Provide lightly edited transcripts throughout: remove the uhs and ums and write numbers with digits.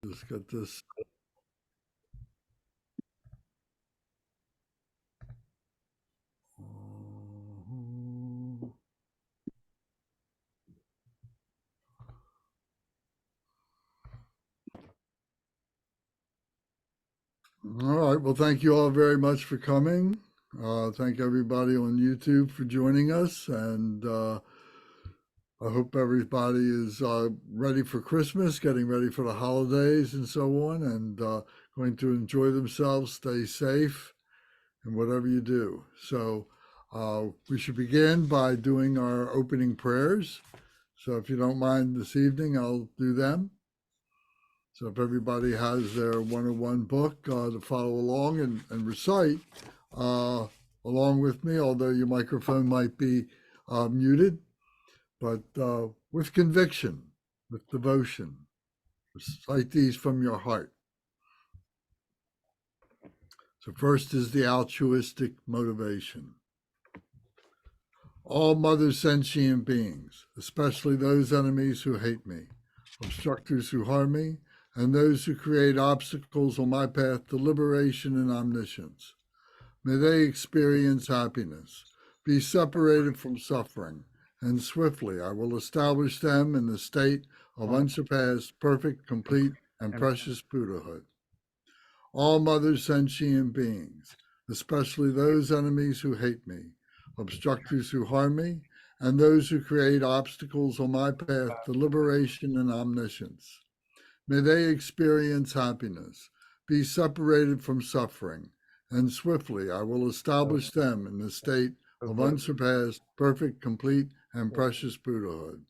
Just get this. All right. Well, thank you all very much for coming. Thank everybody on YouTube for joining us. And I hope everybody is ready for Christmas, getting ready for the holidays and so on, and going to enjoy themselves, stay safe, and whatever you do. So we should begin by doing our opening prayers. So if you don't mind this evening, I'll do them. So if everybody has their 101 book to follow along and recite uh, along with me, although your microphone might be muted, but with conviction, with devotion, recite these from your heart. So first is the altruistic motivation. All mother sentient beings, especially those enemies who hate me, obstructors who harm me, and those who create obstacles on my path to liberation and omniscience. May they experience happiness, be separated from suffering, and swiftly I will establish them in the state of unsurpassed, perfect, complete, and precious Buddhahood. All mother sentient beings, especially those enemies who hate me, obstructors who harm me, and those who create obstacles on my path to liberation and omniscience. May they experience happiness, be separated from suffering, and swiftly I will establish them in the state of unsurpassed, perfect, complete, and precious Buddhahood.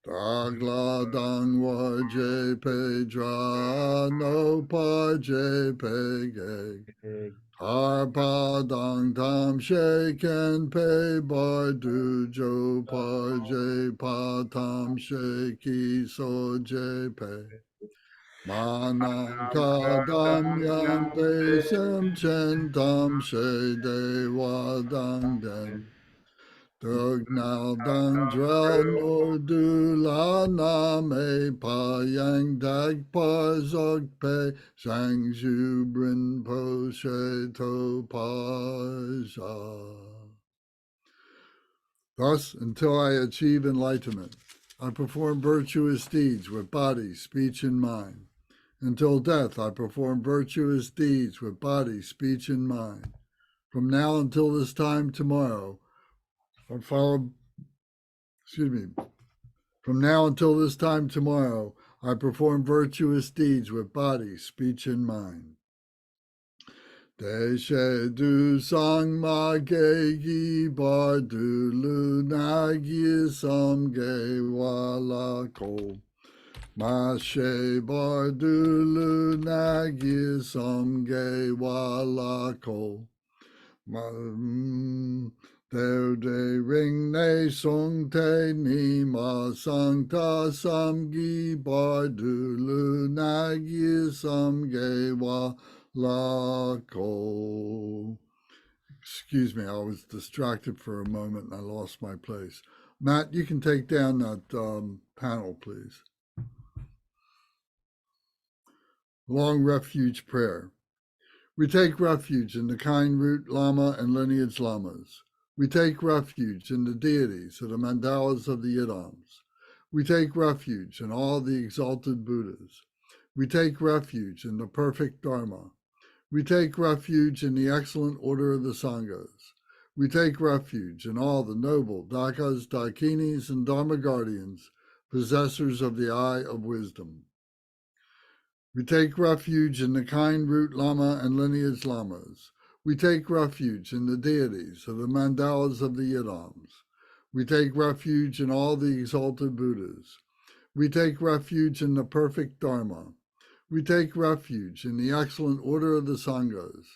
Dagla dangwa je pe dra no pa je pe ge. Harpa dang tam shaken pe bar du jo pa je pa tam shaki so je pe. Manang ka dam yang de sem chen tam she de wa dang den. Dug now dang drel no du la na me pa yang dag pa zog pe shang zhu brin po she to pa sha. Thus, until I achieve enlightenment, I perform virtuous deeds with body, speech, and mind. Until death, I perform virtuous deeds with body, speech, and mind. From now until this time tomorrow, I follow, excuse me, from now until this time tomorrow, I perform virtuous deeds with body, speech, and mind. Deshe du sang ma ge gi bar du lu na gi sam ge wa la ko. Ma she bar du lu na gi sam ge wa la ko. Ma there de ring ne song te ni ma sang ta sam gi bar du lu na gi sam ge wa la ko. Excuse me, I was distracted for a moment and I lost my place. Matt, you can take down that panel, please. Long refuge prayer. We take refuge in the kind root Lama and lineage Lamas. We take refuge in the deities of the mandalas of the Yidams. We take refuge in all the exalted Buddhas. We take refuge in the perfect Dharma. We take refuge in the excellent order of the Sanghas. We take refuge in all the noble Dakas, Dakinis, and Dharma guardians, possessors of the eye of wisdom. We take refuge in the kind root Lama and lineage Lamas. We take refuge in the deities of the mandalas of the Yidams. We take refuge in all the exalted Buddhas. We take refuge in the perfect Dharma. We take refuge in the excellent order of the Sanghas.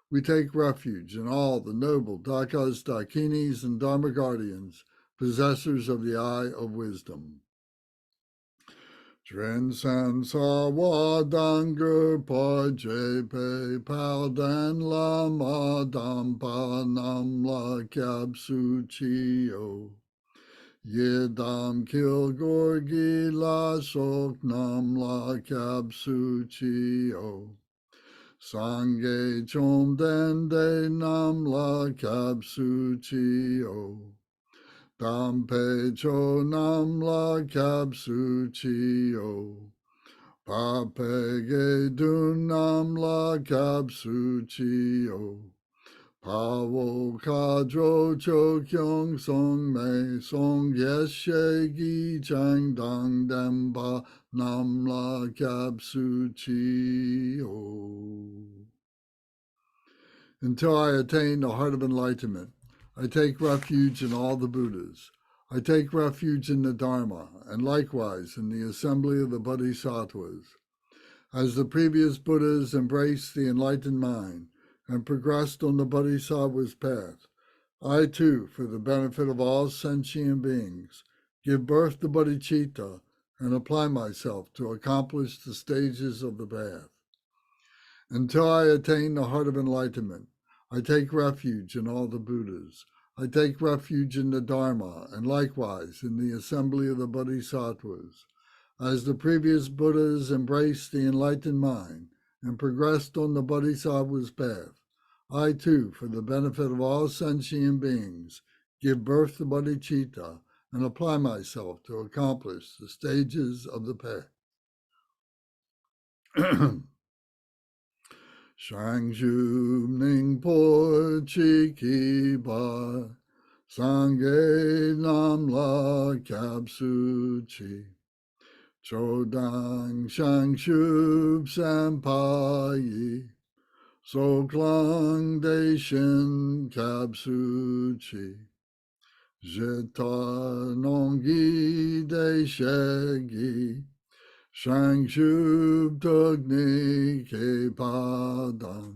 We take refuge in all the noble Dakas, Dakinis, and Dharma guardians, possessors of the eye of wisdom. Dren san sa wa danger pa je pe pal dan la ma dam pa nam la kyab su chi o. Yedam kil gorgi la sok nam la kab suchi o. Sange chom dende nam la kab suchi o. Dampe cho nam la kab suchi o. Pape ge dun nam la kab suchi o. Pavo kadro cho kyong song me song yeshe gi chang dang demba nam la kab suchi o. Until I attain the heart of enlightenment, I take refuge in all the Buddhas. I take refuge in the Dharma, and likewise in the assembly of the Bodhisattvas. As the previous Buddhas embraced the enlightened mind and progressed on the Bodhisattva's path, I too, for the benefit of all sentient beings, give birth to bodhicitta and apply myself to accomplish the stages of the path. Until I attain the heart of enlightenment, I take refuge in all the Buddhas. I take refuge in the Dharma, and likewise in the assembly of the Bodhisattvas. As the previous Buddhas embraced the enlightened mind and progressed on the Bodhisattva's path, I too, for the benefit of all sentient beings, give birth to bodhicitta and apply myself to accomplish the stages of the path. Shangju Ningpo Chiki Ba Sangye Namla Kapsu Chi Chodang Shangshub Sampayi Soklang Deshin Kapsu Chi Jeta Nongi Deshegi Shangshub Tugni Ke Padam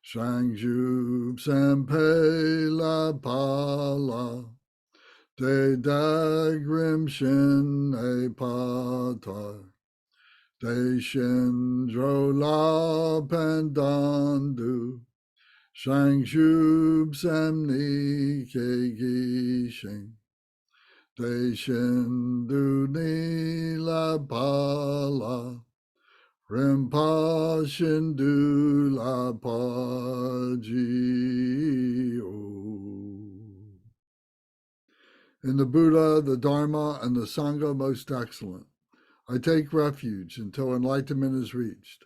Shangshub Sampe La Pala De Dagrim Shin E Pata De Shin Drola Pandandu Shangshub Samni Ke Gishin De Shin Du Ni La Pala Rimpa Shin Du La Pa Ji O. In the Buddha, the Dharma, and the Sangha most excellent, I take refuge until enlightenment is reached.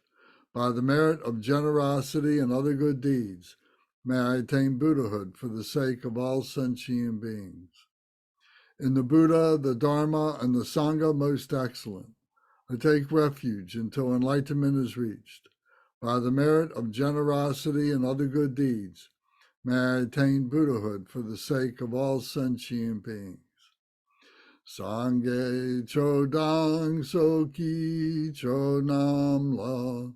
By the merit of generosity and other good deeds, may I attain Buddhahood for the sake of all sentient beings. In the Buddha, the Dharma, and the Sangha most excellent, I take refuge until enlightenment is reached. By the merit of generosity and other good deeds, may I attain Buddhahood for the sake of all sentient beings. Sangye Chodang Soki Chodam La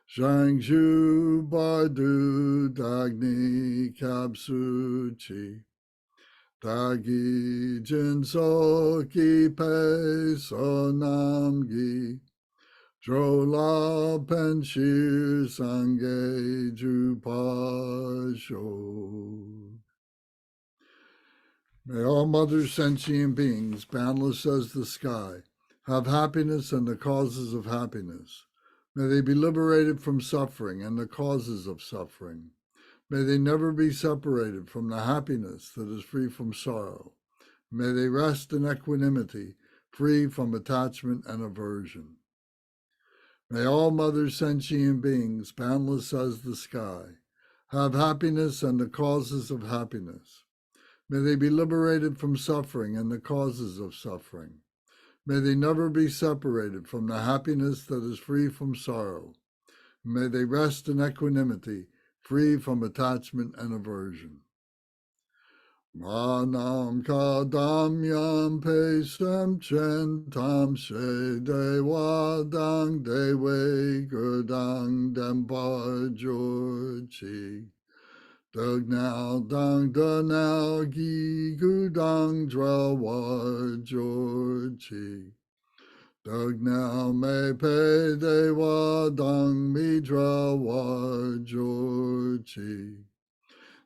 Shangshu Bardu Dagni Kapsu Chi Dagi Jinso Ki Pe Sonam Gi Drola Penshir Sangye Jupasho. May all mother sentient beings, boundless as the sky, have happiness and the causes of happiness. May they be liberated from suffering and the causes of suffering. May they never be separated from the happiness that is free from sorrow. May they rest in equanimity, free from attachment and aversion. May all mother sentient beings, boundless as the sky, have happiness and the causes of happiness. May they be liberated from suffering and the causes of suffering. May they never be separated from the happiness that is free from sorrow. May they rest in equanimity, free from attachment and aversion. Manam kadam yam pesam centam she dewa dang dewe gurdang dembar jorchi. Dug now dang da now gi gudang drawar jorchi. Dug now me pe dewa dang mi drawar jorchi.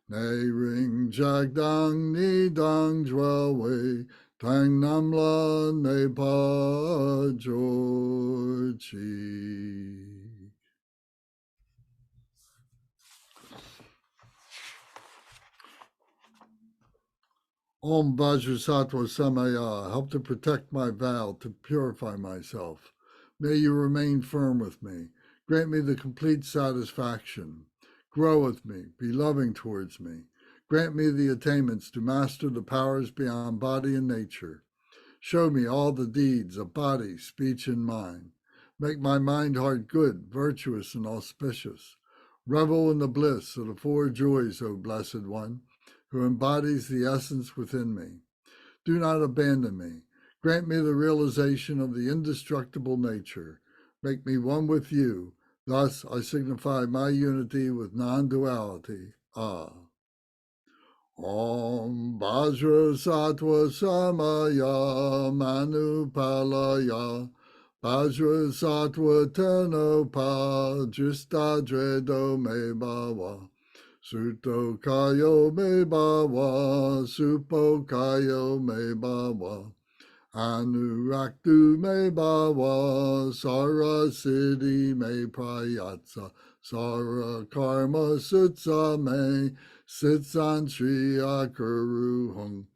Nay ring jag dang ni dang drawe Tang Namla Nepa Georgie. Om Vajrasattva Samaya, help to protect my vow, to purify myself. May you remain firm with me. Grant me the complete satisfaction. Grow with me, be loving towards me. Grant me the attainments to master the powers beyond body and nature. Show me all the deeds of body, speech, and mind. Make my mind heart good, virtuous, and auspicious. Revel in the bliss of the four joys, O Blessed One, who embodies the essence within me. Do not abandon me. Grant me the realization of the indestructible nature. Make me one with you. Thus I signify my unity with non-duality. Ah. Om Vajra Sattva Samaya Manupalaya Vajra Sattva Tanopa Dristadredo Me Bhava Suto Kayo Me Bhava Supo Kayo Me Bhava Anuraktu Me Bhava Sara Siddhi Me Prayatsa Sara Karma Sutsa Me Sitsan Shri Akuru Hung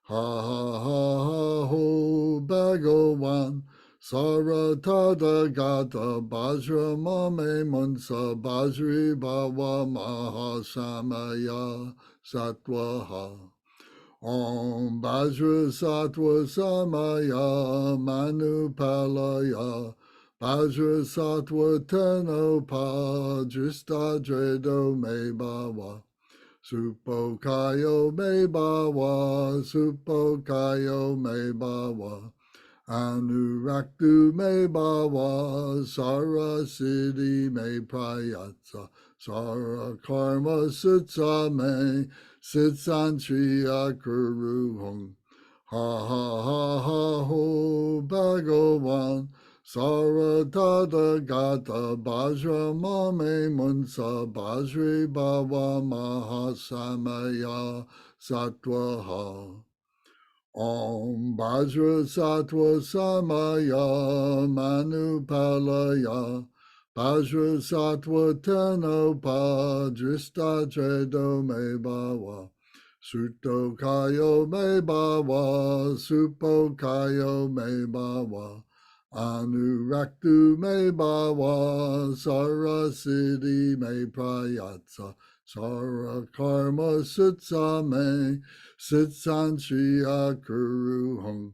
Ha Ha Ha Ha Ho Bhagavan Sara Tada Gata Bajra Mame Munsa Bajri Bhava Mahasamaya Satwaha Om Vajra Sattva Samaya Manupalaya Vajra Sattva Tanopa Dristadredo Me Bhava Supokayo Me Bhava Supokayo Me Bhava Anuraktu Me Bhava Sara Siddhi Me Prayatsa Sara Karma Sutsa Me Sitsan Shri Akuru Hung Ha Ha Ha Ha Ho Bhagavan Sara Tada Gata Bajra Mame Munsa Bajri Bhava Mahasamaya Satwaha Om Vajra Sattva Samaya Manupalaya Vajra Sattva Tanopa Dristadredo Me Bhava Suto Kayo Me Bhava Supo Kayo Me Bhava Anuraktu Me Bhava Sara Siddhi Me Prayatsa Sara Karma Sutsa Me Sitsan Shri Akuru Hung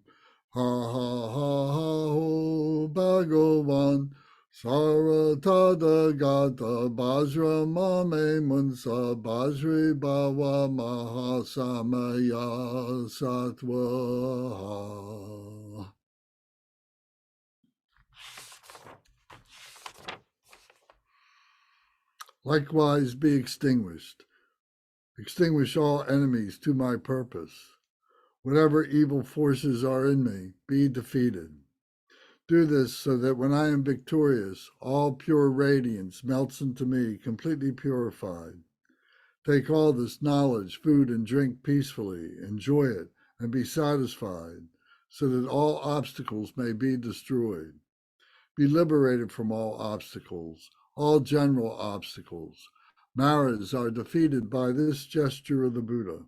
Ha Ha Ha Ha Ho Bhagavan Sara Tada Gata Bajra Mame Munsa Bajri Bhava Mahasamaya Satwaha. Likewise be extinguished. Extinguish all enemies to my purpose. Whatever evil forces are in me, be defeated. Do this so that when I am victorious, all pure radiance melts into me, completely purified. Take all this knowledge, food, and drink peacefully, enjoy it, and be satisfied, so that all obstacles may be destroyed. Be liberated from all obstacles, all general obstacles. Maras are defeated by this gesture of the Buddha.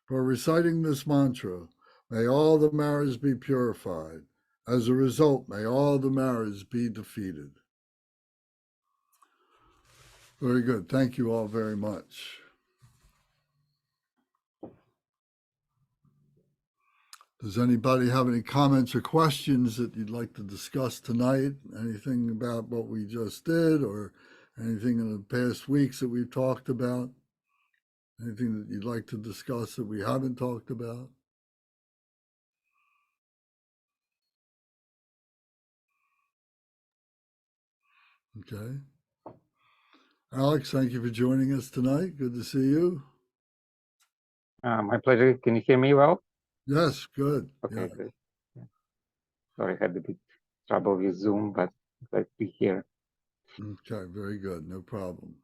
For reciting this mantra, may all the Maras be purified. As a result, may all the Maras be defeated. Very good. Thank you all very much. Does anybody have any comments or questions that you'd like to discuss tonight? Anything about what we just did or anything in the past weeks that we've talked about? Anything that you'd like to discuss that we haven't talked about? Okay. Alex, thank you for joining us tonight. Good to see you. My pleasure. Can you hear me well? Yes, good. Okay, Yeah. good. Yeah. Sorry, I had a bit trouble with Zoom, but glad to be here. Okay, very good. No problem.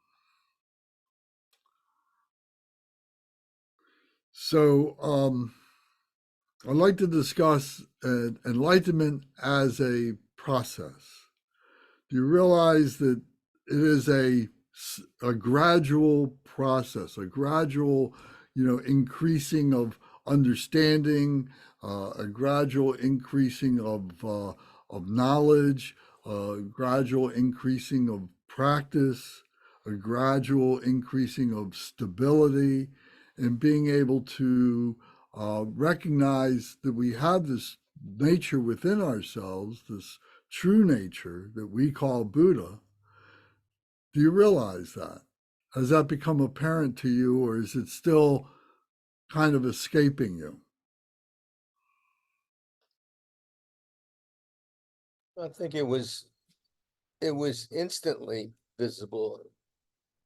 So, I'd like to discuss enlightenment as a process. Do you realize that it is a gradual process, a gradual, increasing of understanding, a gradual increasing of knowledge, a gradual increasing of practice, a gradual increasing of stability, and being able to recognize that we have this nature within ourselves, this true nature that we call Buddha. Do you realize that? Has that become apparent to you, or is it still kind of escaping you? I think it was instantly visible,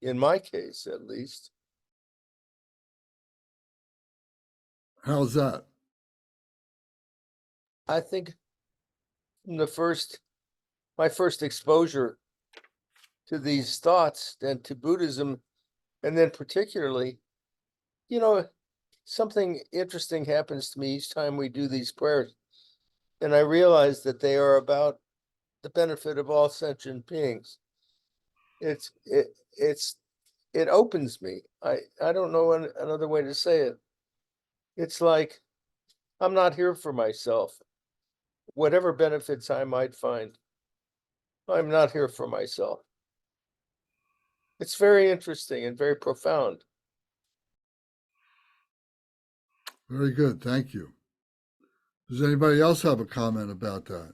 in my case at least. How's that? I think from my first exposure to these thoughts and to Buddhism, and then particularly, you know, something interesting happens to me each time we do these prayers, and I realize that they are about the benefit of all sentient beings. It's it it's it opens me. I don't know another way to say it. It's like I'm not here for myself. Whatever benefits I might find, I'm not here for myself. It's very interesting and very profound. Very good. Thank you. Does anybody else have a comment about that?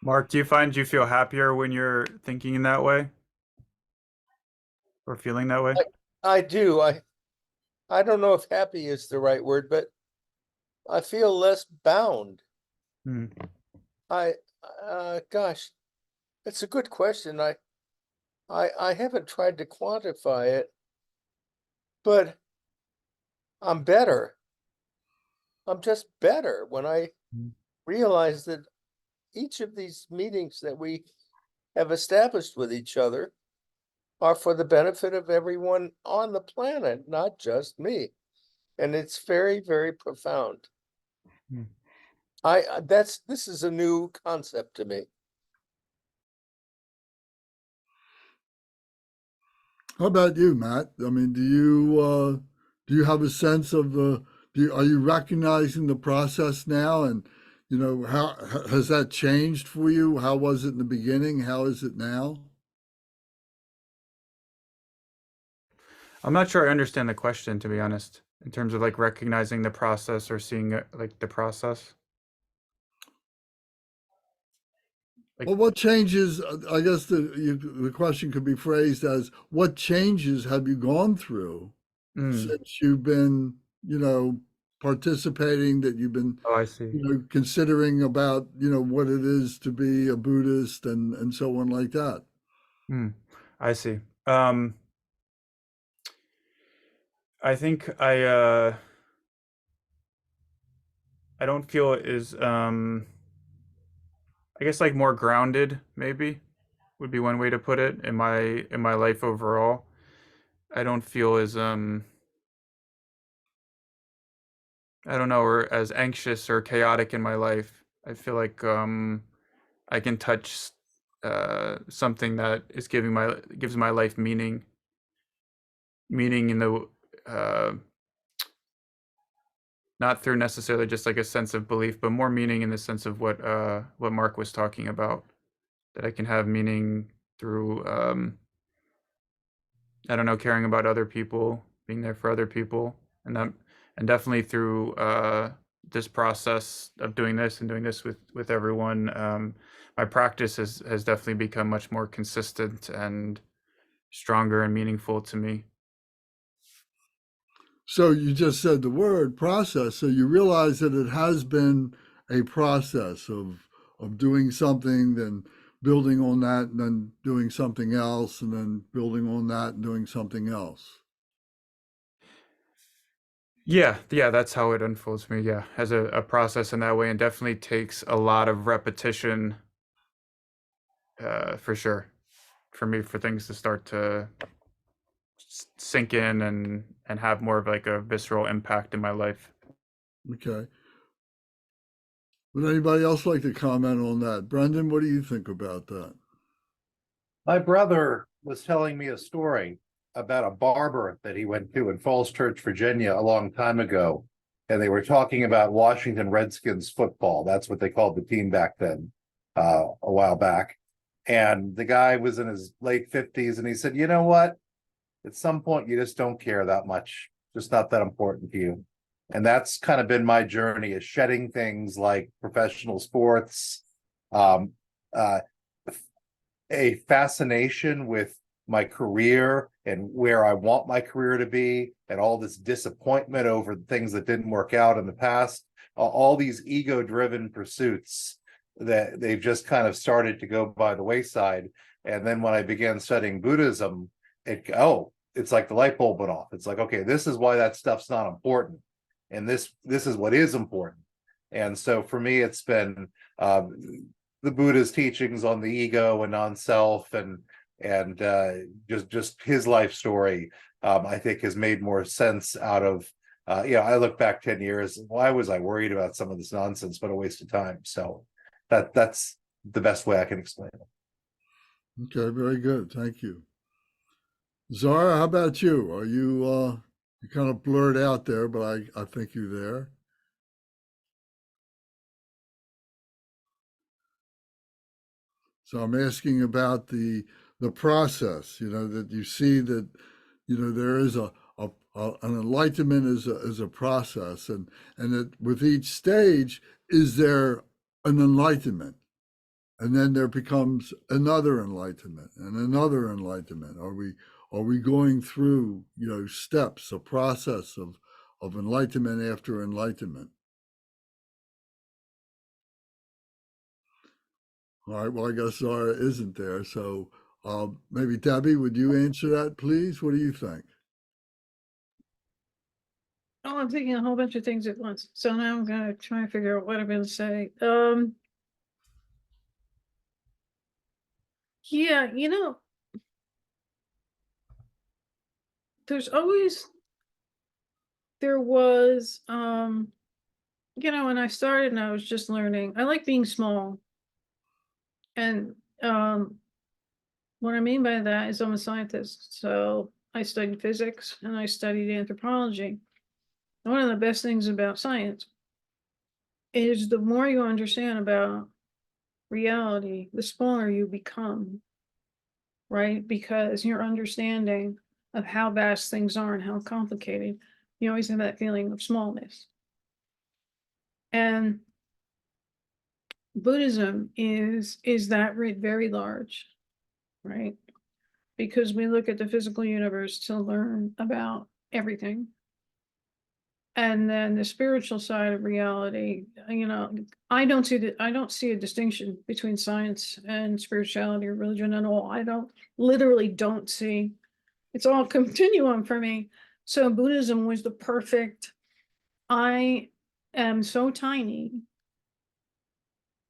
Mark, do you find you feel happier when you're thinking in that way or feeling that way? I do. I don't know if happy is the right word, but I feel less bound. Hmm. I gosh, it's a good question. I haven't tried to quantify it, but I'm better. I'm just better when I Mm. realize that each of these meetings that we have established with each other are for the benefit of everyone on the planet, not just me. And it's very, very profound. Hmm. This is a new concept to me. How about you, Matt? I mean, do you have a sense of are you recognizing the process now, and how has that changed for you? How was it in the beginning? How is it now? I'm not sure I understand the question, to be honest, in terms of like recognizing the process or seeing like the process. Like, Well, what changes? I guess the question could be phrased as, what changes have you gone through mm, since you've been, participating, that you've been, oh, I see. considering about, what it is to be a Buddhist and so on like that. Mm, I see. Um, I think I don't feel as I guess like more grounded maybe would be one way to put it in my life overall. I don't feel as I don't know, or as anxious or chaotic in my life. I feel like I can touch something that is gives my life meaning in the uh, not through necessarily just like a sense of belief, but more meaning in the sense of what Mark was talking about. That I can have meaning through I don't know, caring about other people, being there for other people, and that, and definitely through this process of doing this and doing this with everyone, my practice has definitely become much more consistent and stronger and meaningful to me. So you just said the word process. So you realize that it has been a process of doing something, then building on that, and then doing something else, and then building on that and doing something else. Yeah, that's how it unfolds for me. Yeah, as a process in that way, and definitely takes a lot of repetition, for sure, for me, for things to start to sink in and have more of like a visceral impact in my life. Okay. Would anybody else like to comment on that? Brendan, what do you think about that? My brother was telling me a story about a barber that he went to in Falls Church, Virginia, a long time ago. And they were talking about Washington Redskins football. That's what they called the team back then, a while back. And the guy was in his late 50s, and he said, you know what? At some point, you just don't care that much. Just not that important to you. And that's kind of been my journey, is shedding things like professional sports, um, uh, a fascination with my career and where I want my career to be, and all this disappointment over things that didn't work out in the past, all these ego-driven pursuits that they've just kind of started to go by the wayside. And then when I began studying Buddhism, it's like the light bulb went off. It's like, okay, this is why that stuff's not important, and this is what is important. And so for me, it's been the Buddha's teachings on the ego and non-self, and just his life story, I think has made more sense out of, I look back 10 years, why was I worried about some of this nonsense? What a waste of time. So that's the best way I can explain it. Okay, very good. Thank you. Zara, how about you? Are you you kind of blurred out there, but I think you're there. So I'm asking about the process, that you see that, there is an enlightenment is a process, and that with each stage, is there an enlightenment? And then there becomes another enlightenment and another enlightenment. Are we going through, steps, a process of enlightenment after enlightenment? All right, well, I guess Zara isn't there. So maybe Debbie, would you answer that, please? What do you think? Oh, I'm thinking a whole bunch of things at once. So now I'm gonna try and figure out what I'm gonna say. Yeah, there was, when I started and I was just learning, I like being small. And what I mean by that is I'm a scientist. So I studied physics and I studied anthropology. And one of the best things about science is the more you understand about reality, the smaller you become, right? Because your understanding of how vast things are and how complicated, you always have that feeling of smallness. And Buddhism is that very large, right? Because we look at the physical universe to learn about everything. And then the spiritual side of reality, I don't see a distinction between science and spirituality or religion at all. Literally don't see. It's all continuum for me. So Buddhism was the perfect, I am so tiny,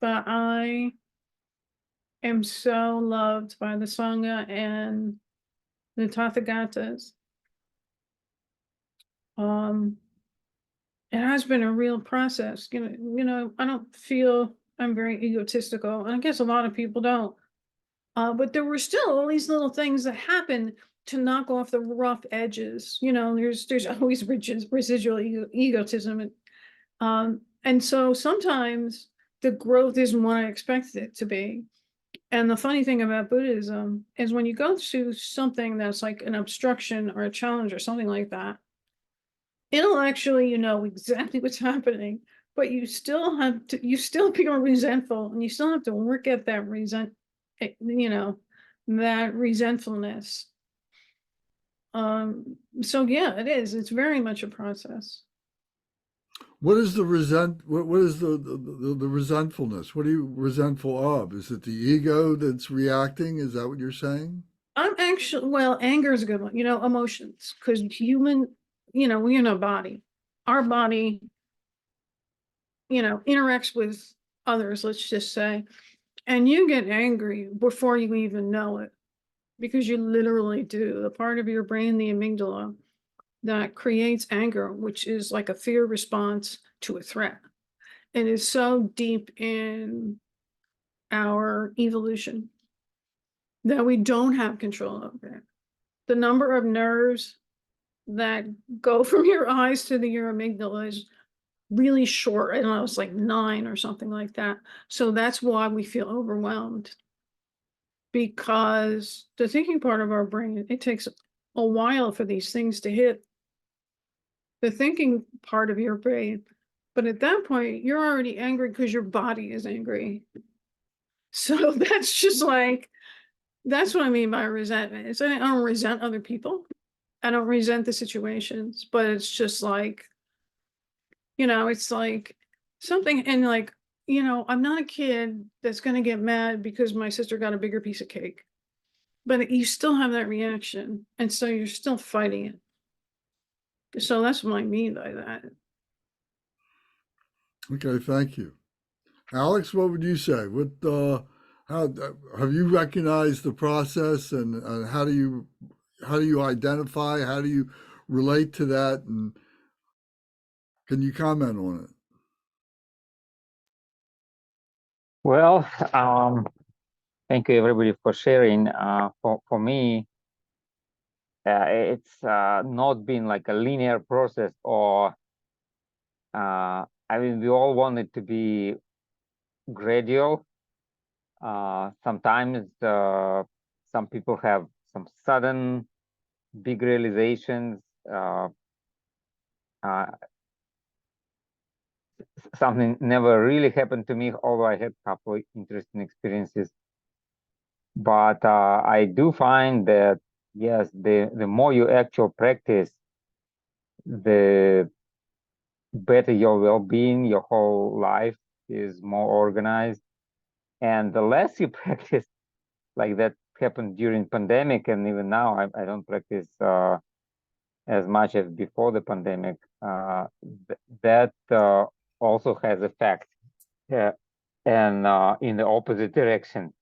but I am so loved by the Sangha and the Tathagatas. It has been a real process. I don't feel I'm very egotistical, and I guess a lot of people don't. But there were still all these little things that happen to knock off the rough edges. There's always residual egotism, and so sometimes the growth isn't what I expected it to be. And the funny thing about Buddhism is when you go through something that's like an obstruction or a challenge or something like that, intellectually, exactly what's happening, but you still feel resentful, and you still have to work at that that resentfulness. So yeah, it's very much a process. What is the what is the resentfulness? What are you resentful of? Is it the ego that's reacting? Is that what you're saying? Anger is a good one, emotions, because we're in a body. our body, interacts with others, let's just say, and you get angry before you even know it, because you literally do. The part of your brain, the amygdala, that creates anger, which is like a fear response to a threat. It is so deep in our evolution that we don't have control over it. The number of nerves that go from your eyes to your amygdala is really short. I don't know, it's like 9 or something like that. So that's why we feel overwhelmed, because the thinking part of our brain, it takes a while for these things to hit the thinking part of your brain. But at that point, you're already angry because your body is angry. So that's just like, that's what I mean by resentment. It's, I don't resent other people. I don't resent the situations, but it's just like, it's like something, and like, I'm not a kid that's going to get mad because my sister got a bigger piece of cake, but you still have that reaction. And so you're still fighting it. So that's what I mean by that. Okay, thank you. Alex, what would you say? How have you recognized the process, and how do you identify? How do you relate to that? And can you comment on it? Well, thank you everybody for sharing. For me, it's not been like a linear process, or I mean, we all want it to be gradual. Sometimes some people have some sudden big realizations. Something never really happened to me, although I had a couple of interesting experiences. But I do find that, yes, the more you actually practice, the better your well-being, your whole life is more organized. And the less you practice, like that happened during pandemic, and even now I don't practice as much as before the pandemic. That also has effect, and in the opposite direction.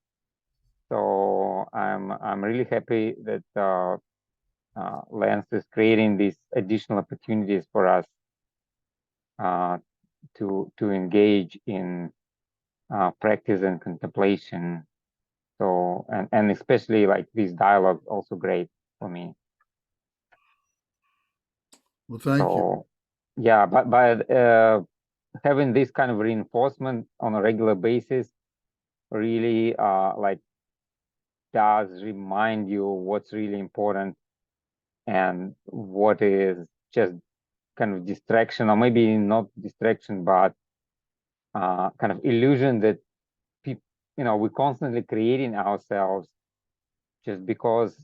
So I'm really happy that Lance is creating these additional opportunities for us to engage in practice and contemplation. So and especially like these dialogues also great for me. Well, thank you. Yeah, but having this kind of reinforcement on a regular basis really like does remind you what's really important and what is just kind of distraction, or maybe not distraction, but kind of illusion that people, we're constantly creating ourselves just because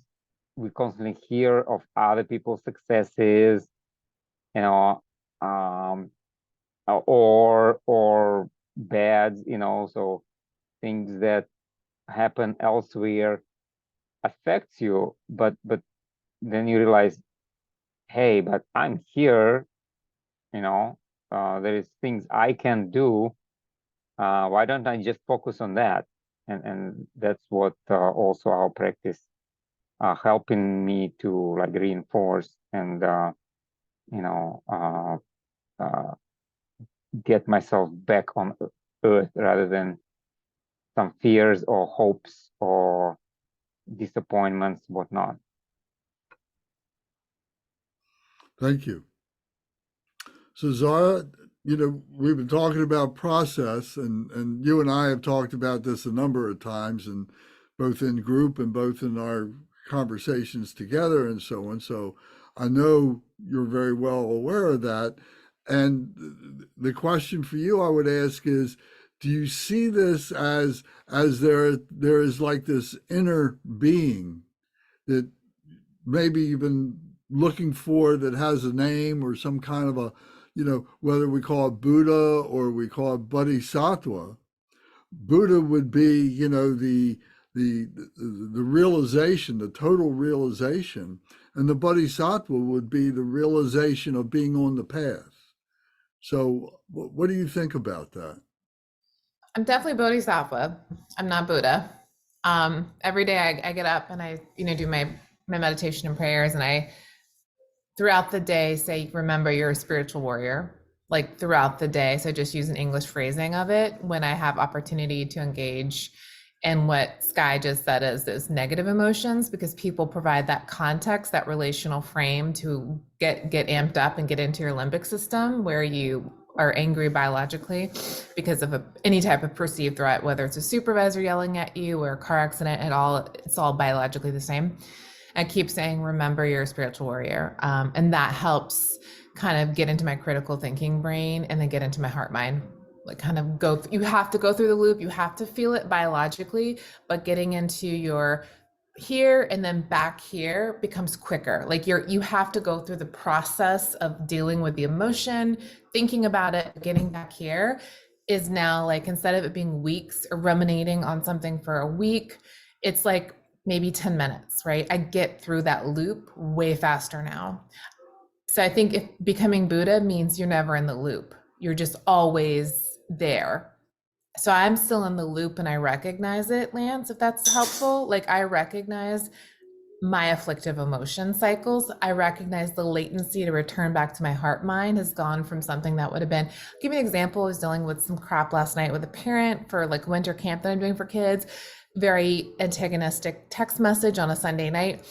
we constantly hear of other people's successes, um, or bads, so things that happen elsewhere affects you, but then you realize, hey, but I'm here, there is things I can do. Why don't I just focus on that? And that's what also our practice helping me to like reinforce and get myself back on earth rather than some fears or hopes or disappointments, whatnot. Thank you. So Zara, we've been talking about process, and you and I have talked about this a number of times, and both in group and both in our conversations together and so on. So I know you're very well aware of that. And the question for you I would ask is, do you see this as there is like this inner being that maybe you've been looking for, that has a name or some kind of a, whether we call it Buddha or we call it Bodhisattva? Buddha would be, the realization, the total realization, and the Bodhisattva would be the realization of being on the path. So what do you think about that? I'm definitely Bodhisattva. I'm not Buddha. Every day I get up and I, do my meditation and prayers, and I throughout the day say, remember you're a spiritual warrior. Like throughout the day. So I just use an English phrasing of it when I have opportunity to engage in what Sky just said is those negative emotions, because people provide that context, that relational frame to get amped up and get into your limbic system where you are angry biologically because of any type of perceived threat, whether it's a supervisor yelling at you or a car accident at all, it's all biologically the same. I keep saying, remember you're a spiritual warrior. And that helps kind of get into my critical thinking brain and then get into my heart mind. Like kind of you have to go through the loop. You have to feel it biologically, but getting into your here and then back here becomes quicker. Like you have to go through the process of dealing with the emotion, thinking about it, getting back here is now like, instead of it being weeks or ruminating on something for a week, it's like maybe 10 minutes, right? I get through that loop way faster now. So I think if becoming Buddha means you're never in the loop, you're just always there. So I'm still in the loop and I recognize it, Lance, if that's helpful. Like I recognize my afflictive emotion cycles. I recognize the latency to return back to my heart mind has gone from something that would have been, I'll give you an example. I was dealing with some crap last night with a parent for like winter camp that I'm doing for kids. Very antagonistic text message on a Sunday night.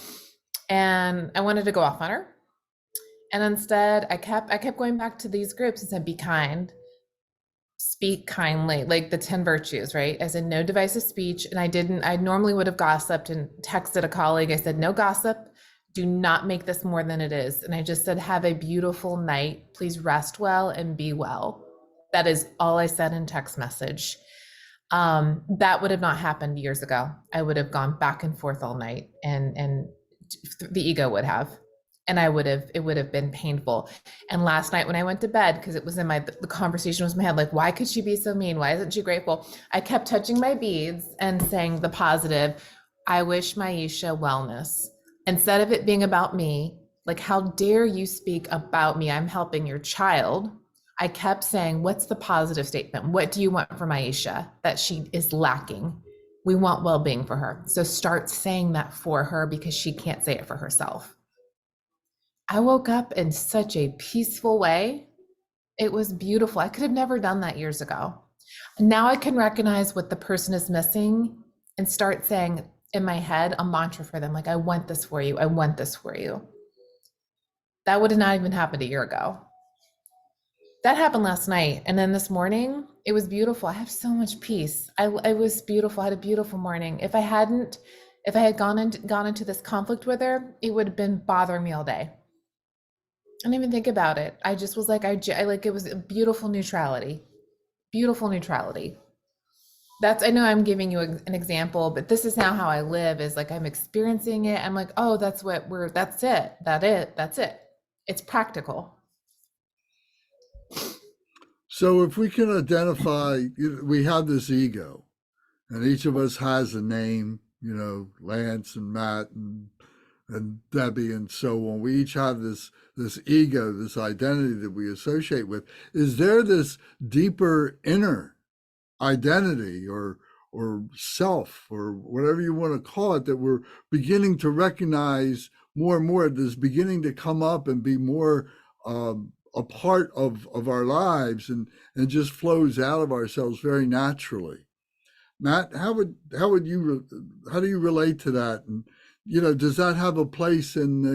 And I wanted to go off on her. And instead I kept going back to these groups and said, be kind, speak kindly, like the 10 virtues, right? I said, no divisive speech. And I normally would have gossiped and texted a colleague. I said, no gossip, do not make this more than it is. And I just said, have a beautiful night. Please rest well and be well. That is all I said in text message. That would have not happened years ago. I would have gone back and forth all night and the ego would have, and it would have been painful. And last night when I went to bed, because it was in the conversation was in my head, like, why could she be so mean? Why isn't she grateful? I kept touching my beads and saying the positive, I wish Maisha wellness. Instead of it being about me, like, how dare you speak about me? I'm helping your child. I kept saying, what's the positive statement? What do you want for Maisha that she is lacking? We want well-being for her. So start saying that for her because she can't say it for herself. I woke up in such a peaceful way. It was beautiful. I could have never done that years ago. Now I can recognize what the person is missing and start saying in my head a mantra for them, like, I want this for you. I want this for you. That would have not even happened a year ago. That happened last night. And then this morning, it was beautiful. I have so much peace. It was beautiful. I had a beautiful morning. If I had gone into this conflict with her, it would have been bothering me all day. I didn't even think about it. I just was like, I like, it was a beautiful neutrality. Beautiful neutrality. I know I'm giving you an example, but this is now how I live, is like, I'm experiencing it. I'm like, oh, that's it. It's practical. So if we can identify, we have this ego, and each of us has a name, Lance and Matt and Debbie and so on. We each have this ego, this identity that we associate with. Is there this deeper inner identity or self or whatever you want to call it that we're beginning to recognize more and more, that's beginning to come up and be more a part of our lives and just flows out of ourselves very naturally? Matt, how do you relate to that? And does that have a place in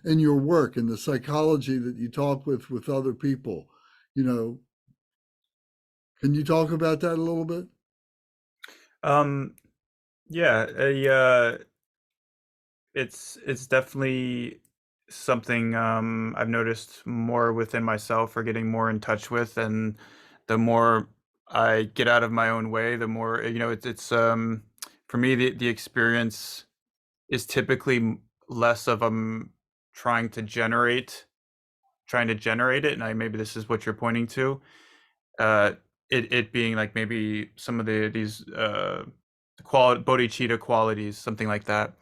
in your work, in the psychology that you talk with other people? Can you talk about that a little bit? Yeah, it's definitely something I've noticed more within myself, or getting more in touch with, and the more I get out of my own way, the more it's for me the experience is typically less of trying to generate it, and maybe this is what you're pointing to, it being like maybe some of these bodhicitta qualities, something like that.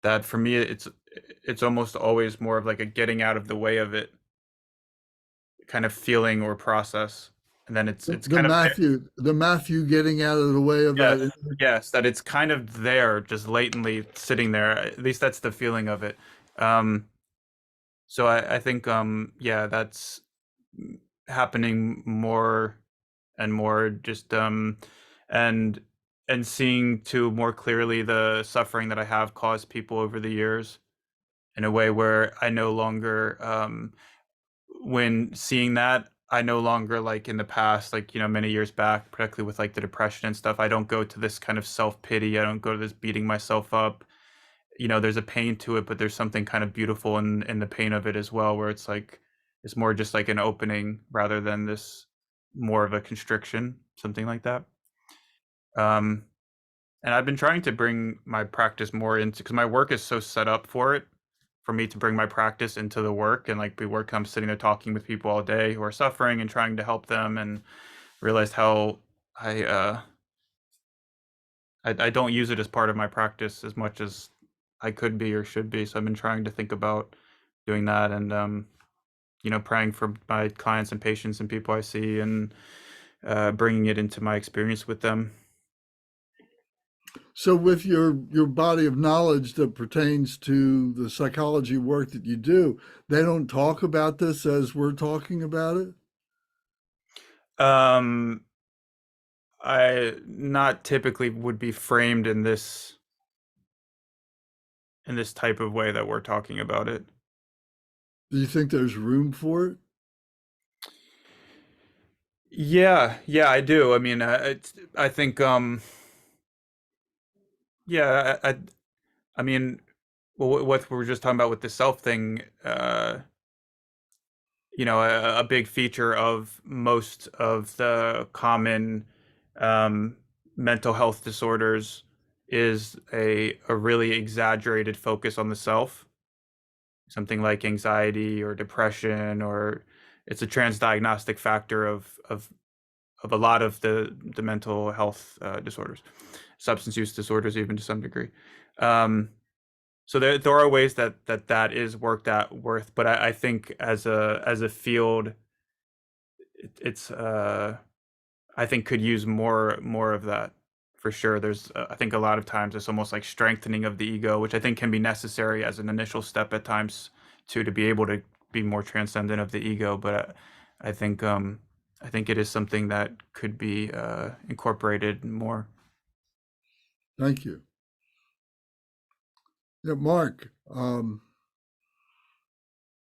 That for me, it's almost always more of like a getting out of the way of it. kind of feeling or process, and then it's The kind of Matthew getting out of the way of yes, that. yes, that it's kind of there, just latently sitting there. At least that's the feeling of it. So I think yeah, that's happening more and more, just and seeing too more clearly the suffering that I have caused people over the years, in a way where I no longer when seeing that, I no longer, like in the past, like, many years back, particularly with like the depression and stuff, I don't go to this kind of self-pity. I don't go to this beating myself up. There's a pain to it, but there's something kind of beautiful in the pain of it as well, where it's like, it's more just like an opening rather than this more of a constriction, something like that. And I've been trying to bring my practice more into, because my work is so set up for me to bring my practice into the work, and like I'm sitting there talking with people all day who are suffering and trying to help them, and realized how I don't use it as part of my practice as much as I could be or should be. So I've been trying to think about doing that, and praying for my clients and patients and people I see, and bringing it into my experience with them. So with your body of knowledge that pertains to the psychology work that you do, they don't talk about this as we're talking about it? I not typically would be framed in this type of way that we're talking about it. Do you think there's room for it? Yeah, I do. I mean, I think, yeah, I mean, well, what we were just talking about with the self thing, a big feature of most of the common mental health disorders is a really exaggerated focus on the self, something like anxiety or depression, or it's a transdiagnostic factor of a lot of the mental health disorders, substance use disorders, even to some degree. So there are ways that is worked at worth, but I think as a field, it's I think could use more of that, for sure. There's I think a lot of times it's almost like strengthening of the ego, which I think can be necessary as an initial step at times to be able to be more transcendent of the ego. But I think it is something that could be incorporated more. Thank you. Yeah, Mark, can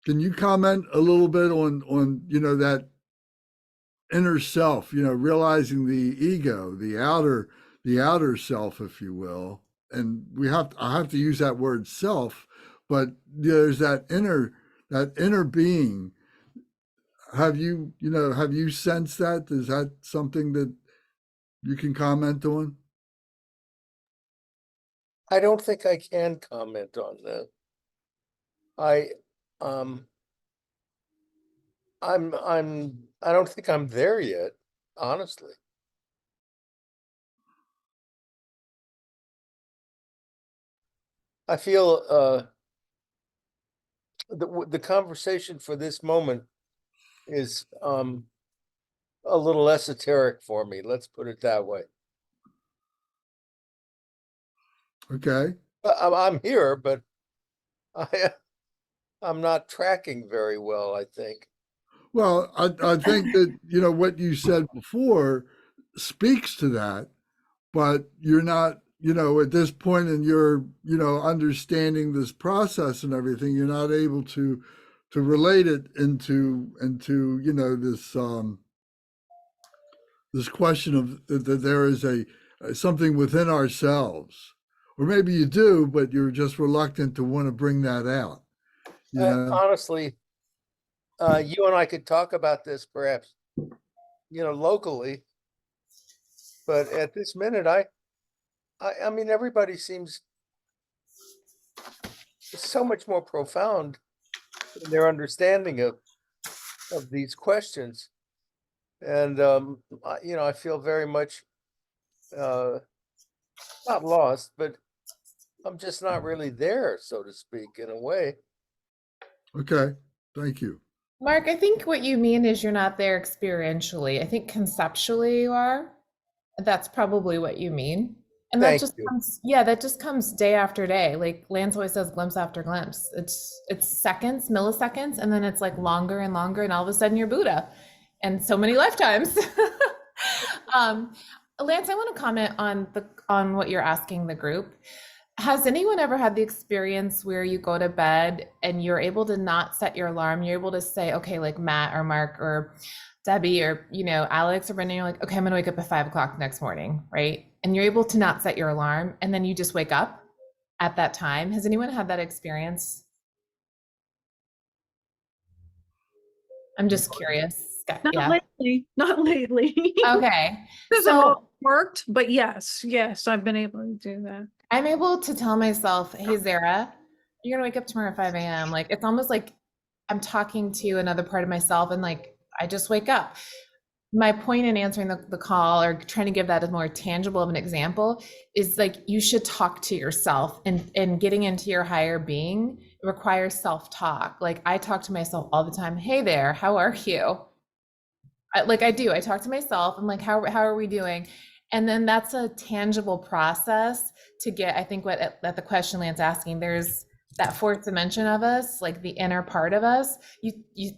you comment a little bit on that inner self, realizing the ego, the outer self, if you will. And I have to use that word self, but there's that inner being. Have you sensed that? Is that something that you can comment on? I don't think I can comment on that. I don't think I'm there yet, honestly. I feel the conversation for this moment is a little esoteric for me. Let's put it that way. Okay. I'm here, but I'm not tracking very well, I think. Well, I think that, what you said before speaks to that, but you're not, at this point in your, understanding this process and everything, you're not able to relate it into, this question of that there is a something within ourselves, or maybe you do, but you're just reluctant to want to bring that out. Honestly, you and I could talk about this perhaps, locally, but at this minute, I mean, everybody seems so much more profound in their understanding of these questions, and I feel very much not lost, but I'm just not really there, so to speak, in a way. Okay, thank you. Mark, I think what you mean is you're not there experientially. I think conceptually you are. That's probably what you mean. And that Thank just you. comes, yeah, that just comes day after day. Like Lance always says, glimpse after glimpse. It's seconds, milliseconds, and then it's like longer and longer, and all of a sudden you're Buddha. And so many lifetimes. um, Lance, I want to comment on what you're asking the group. Has anyone ever had the experience where you go to bed and you're able to not set your alarm? You're able to say, okay, like Matt or Mark or Debbie or, Alex or Brendan, you're like, okay, I'm going to wake up at 5 o'clock next morning, right? And you're able to not set your alarm and then you just wake up at that time. Has anyone had that experience? I'm just curious. Not Yeah. lately, not lately. Okay. Doesn't So always worked, but yes, I've been able to do that. I'm able to tell myself, hey, Zara, you're going to wake up tomorrow at 5 a.m. Like, it's almost like I'm talking to another part of myself and like, I just wake up. My point in answering the call or trying to give that as more tangible of an example is like, you should talk to yourself, and getting into your higher being requires self-talk. Like I talk to myself all the time. Hey there, how are you? I do. I talk to myself. I'm like, how are we doing? And then that's a tangible process to get, I think what at the question Lance asking, there's that fourth dimension of us, like the inner part of us. You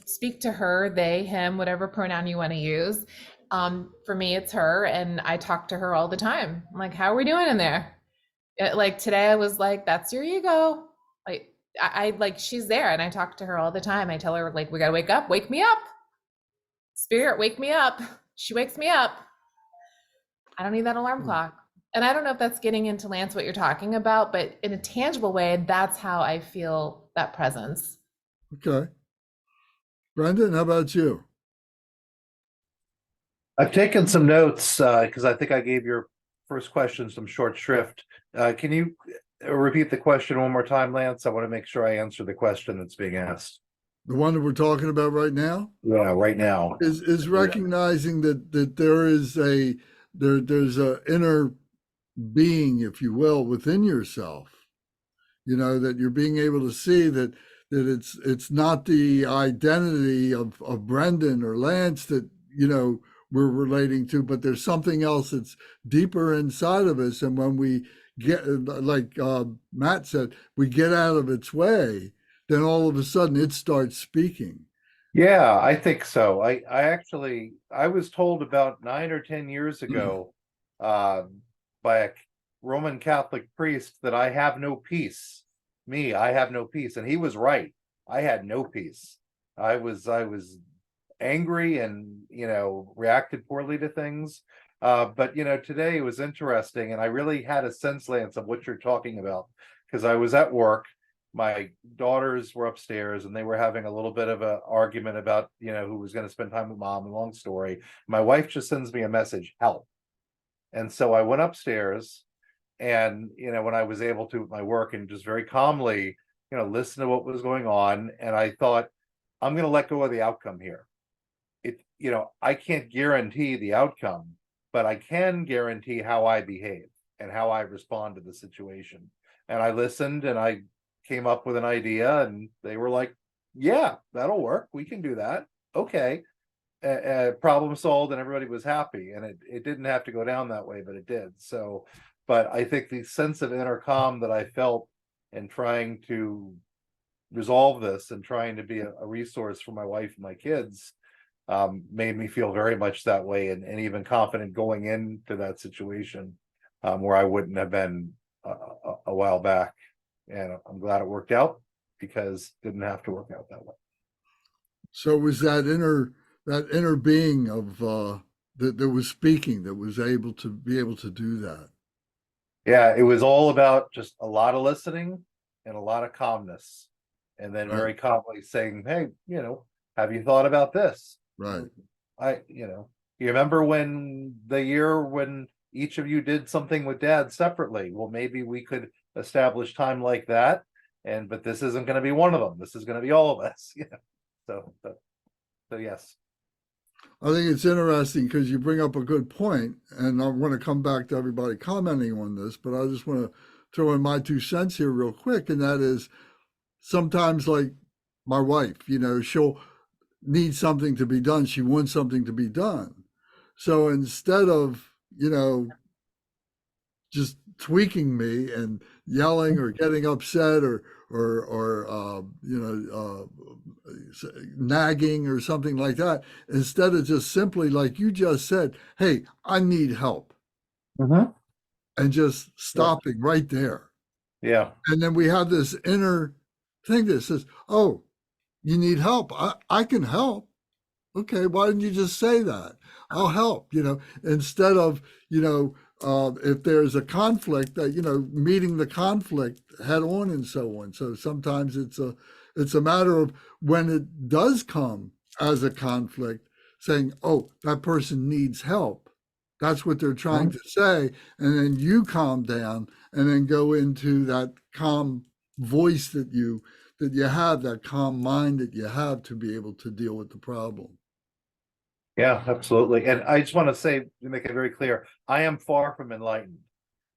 speak to her, they, him, whatever pronoun you want to use. For me, it's her, and I talk to her all the time. I'm like, how are we doing in there? Like today, I was like, that's your ego. Like I like she's there, and I talk to her all the time. I tell her like, we gotta wake up, wake me up. Spirit, wake me up. She wakes me up. I don't need that alarm clock. And I don't know if that's getting into Lance what you're talking about, but in a tangible way, that's how I feel that presence. Okay. Brendan, how about you? I've taken some notes because I think I gave your first question some short shrift. Can you repeat the question one more time, Lance? I want to make sure I answer the question that's being asked. The one that we're talking about right now? Yeah, right now. Is recognizing that there is there's a inner being, if you will, within yourself. That you're being able to see that it's not the identity of Brendan or Lance that we're relating to, but there's something else that's deeper inside of us. And when we get, like Matt said, we get out of its way, then all of a sudden it starts speaking. Yeah, I think so. I was told about 9 or 10 years ago by a Roman Catholic priest that I have no peace. I have no peace. And he was right. I had no peace. I was angry and, reacted poorly to things. But, today it was interesting. And I really had a sense, Lance, of what you're talking about, because I was at work. My daughters were upstairs and they were having a little bit of an argument about, who was going to spend time with mom. A long story. My wife just sends me a message, help. And so I went upstairs and, when I was able to with my work and just very calmly, listen to what was going on. And I thought, I'm going to let go of the outcome here. I can't guarantee the outcome, but I can guarantee how I behave and how I respond to the situation. And I listened and I came up with an idea and they were like, yeah, that'll work. We can do that. Okay. Problem solved and everybody was happy. And it didn't have to go down that way, but it did. So, but I think the sense of inner calm that I felt in trying to resolve this and trying to be a resource for my wife and my kids made me feel very much that way and even confident going into that situation where I wouldn't have been a while back. And I'm glad it worked out because it didn't have to work out that way. So it was that inner being of that was speaking that was able to do that. Yeah, it was all about just a lot of listening and a lot of calmness, and then very calmly saying, "Hey, have you thought about this?" Right. You remember when the year when each of you did something with Dad separately? Well, maybe we could establish time like that, but this isn't going to be one of them. This is going to be all of us. So yes. I think it's interesting because you bring up a good point, and I want to come back to everybody commenting on this, but I just want to throw in my 2 cents here real quick, and that is sometimes like my wife, needs something to be done. She wants something to be done. So instead of, just tweaking me and yelling or getting upset or nagging or something like that, instead of just simply, like you just said, hey, I need help, and just stopping right there. Yeah. And then we have this inner thing that says, oh, you need help. I can help. Okay, why didn't you just say that? I'll help, instead of, if there's a conflict, that, meeting the conflict head on and so on. So sometimes it's a matter of, when it does come as a conflict, saying, oh, that person needs help. That's what they're trying to say. And then you calm down and then go into that calm voice that you have, that calm mind that you have, to be able to deal with the problem. Yeah, absolutely. And I just want to say, to make it very clear, I am far from enlightened,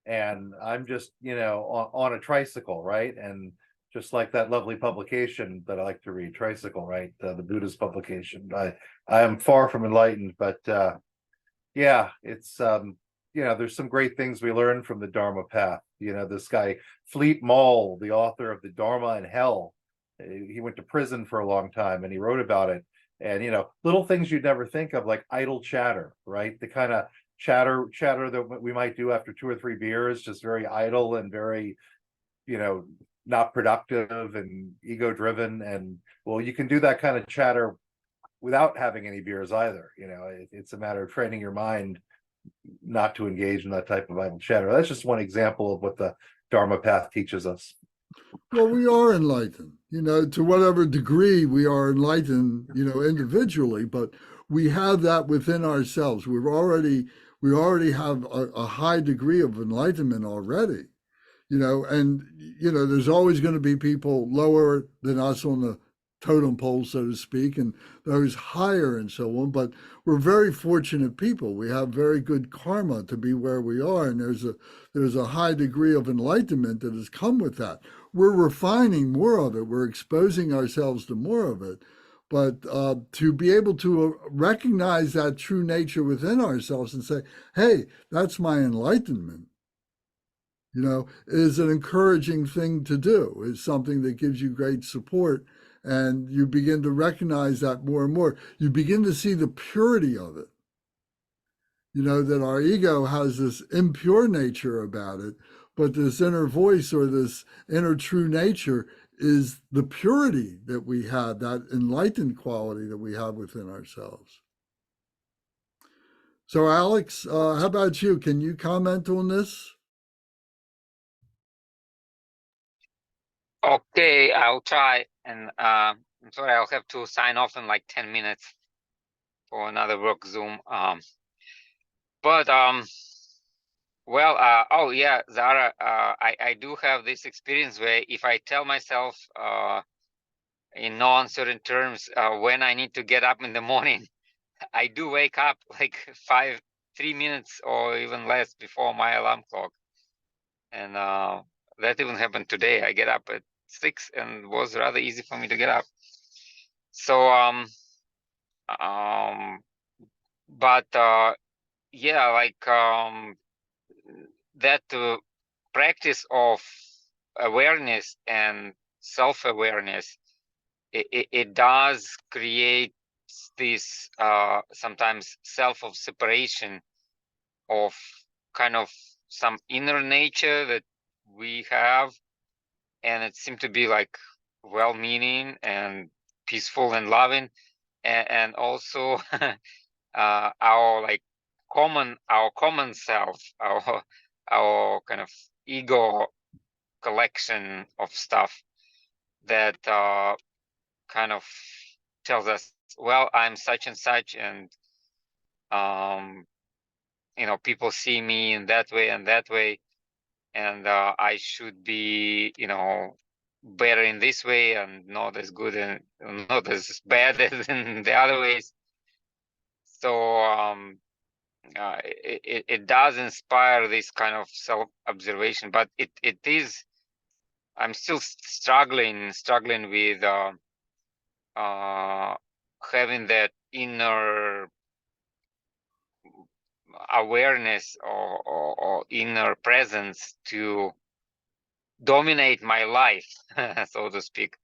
and I'm just, on a tricycle, right? And just like that lovely publication that I like to read, Tricycle, right? The Buddhist publication. I am far from enlightened, but yeah, it's there's some great things we learn from the Dharma path. This guy Fleet Maull, the author of The Dharma and Hell, he went to prison for a long time, and he wrote about it. And little things you'd never think of, like idle chatter, right? The kind of chatter that we might do after 2 or 3 beers, just very idle and very, not productive and ego driven. And well, you can do that kind of chatter without having any beers either. It's a matter of training your mind not to engage in that type of idle chatter. That's just one example of what the Dharma path teaches us. Well, we are enlightened, to whatever degree we are enlightened, individually, but we have that within ourselves. We already have a high degree of enlightenment already, and, there's always going to be people lower than us on the totem pole, so to speak, and those higher and so on. But we're very fortunate people. We have very good karma to be where we are, and there's a high degree of enlightenment that has come with that. We're refining more of it. We're exposing ourselves to more of it. But to be able to recognize that true nature within ourselves and say, hey, that's my enlightenment, is an encouraging thing to do. It's something that gives you great support. And you begin to recognize that more and more. You begin to see the purity of it. That our ego has this impure nature about it, but this inner voice, or this inner true nature, is the purity that we have, that enlightened quality that we have within ourselves. So Alex, how about you? Can you comment on this? Okay, I'll try. And I'm sorry, I'll have to sign off in like 10 minutes for another work Zoom. Oh yeah, Zara, I do have this experience where, if I tell myself in no uncertain terms when I need to get up in the morning, I do wake up like 3 minutes or even less before my alarm clock. And that even happened today. I get up at 6 and it was rather easy for me to get up. So yeah, like that practice of awareness and self-awareness, it does create this sometimes self of separation of kind of some inner nature that we have, and it seemed to be like well-meaning and peaceful and loving, and also our common self, our kind of ego collection of stuff that kind of tells us, well, I'm such and such, and people see me in that way and that way, and I should be better in this way and not as good and not as bad as in the other ways. So it does inspire this kind of self-observation, but it is, I'm still struggling with having that inner awareness or inner presence to dominate my life, so to speak.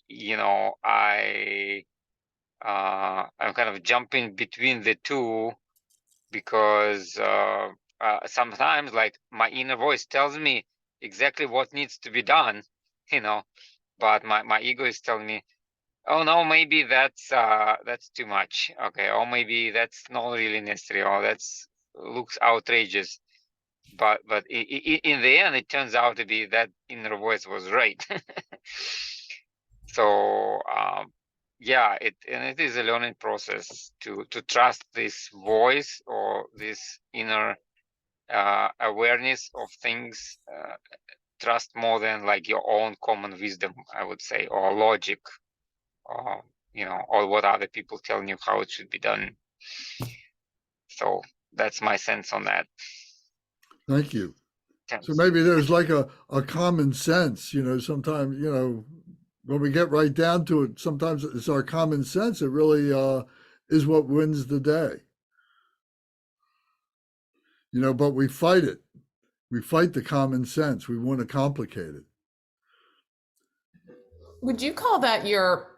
You know, I'm kind of jumping between the two because sometimes like my inner voice tells me exactly what needs to be done, you know, but my ego is telling me, oh no, maybe that's too much. Okay, or maybe that's not really necessary, or that's looks outrageous. But in the end, it turns out to be that inner voice was right. So yeah, it is a learning process to trust this voice or this inner awareness of things. Trust more than like your own common wisdom, I would say, or logic, or you know, or what other people telling you how it should be done. So that's my sense on that. Thank you. Thanks. So maybe there's like a common sense, you know, sometimes, you know, when we get right down to it, sometimes it's our common sense. It really is what wins the day. You know, but we fight it. We fight the common sense. We want to complicate it. Would you call that your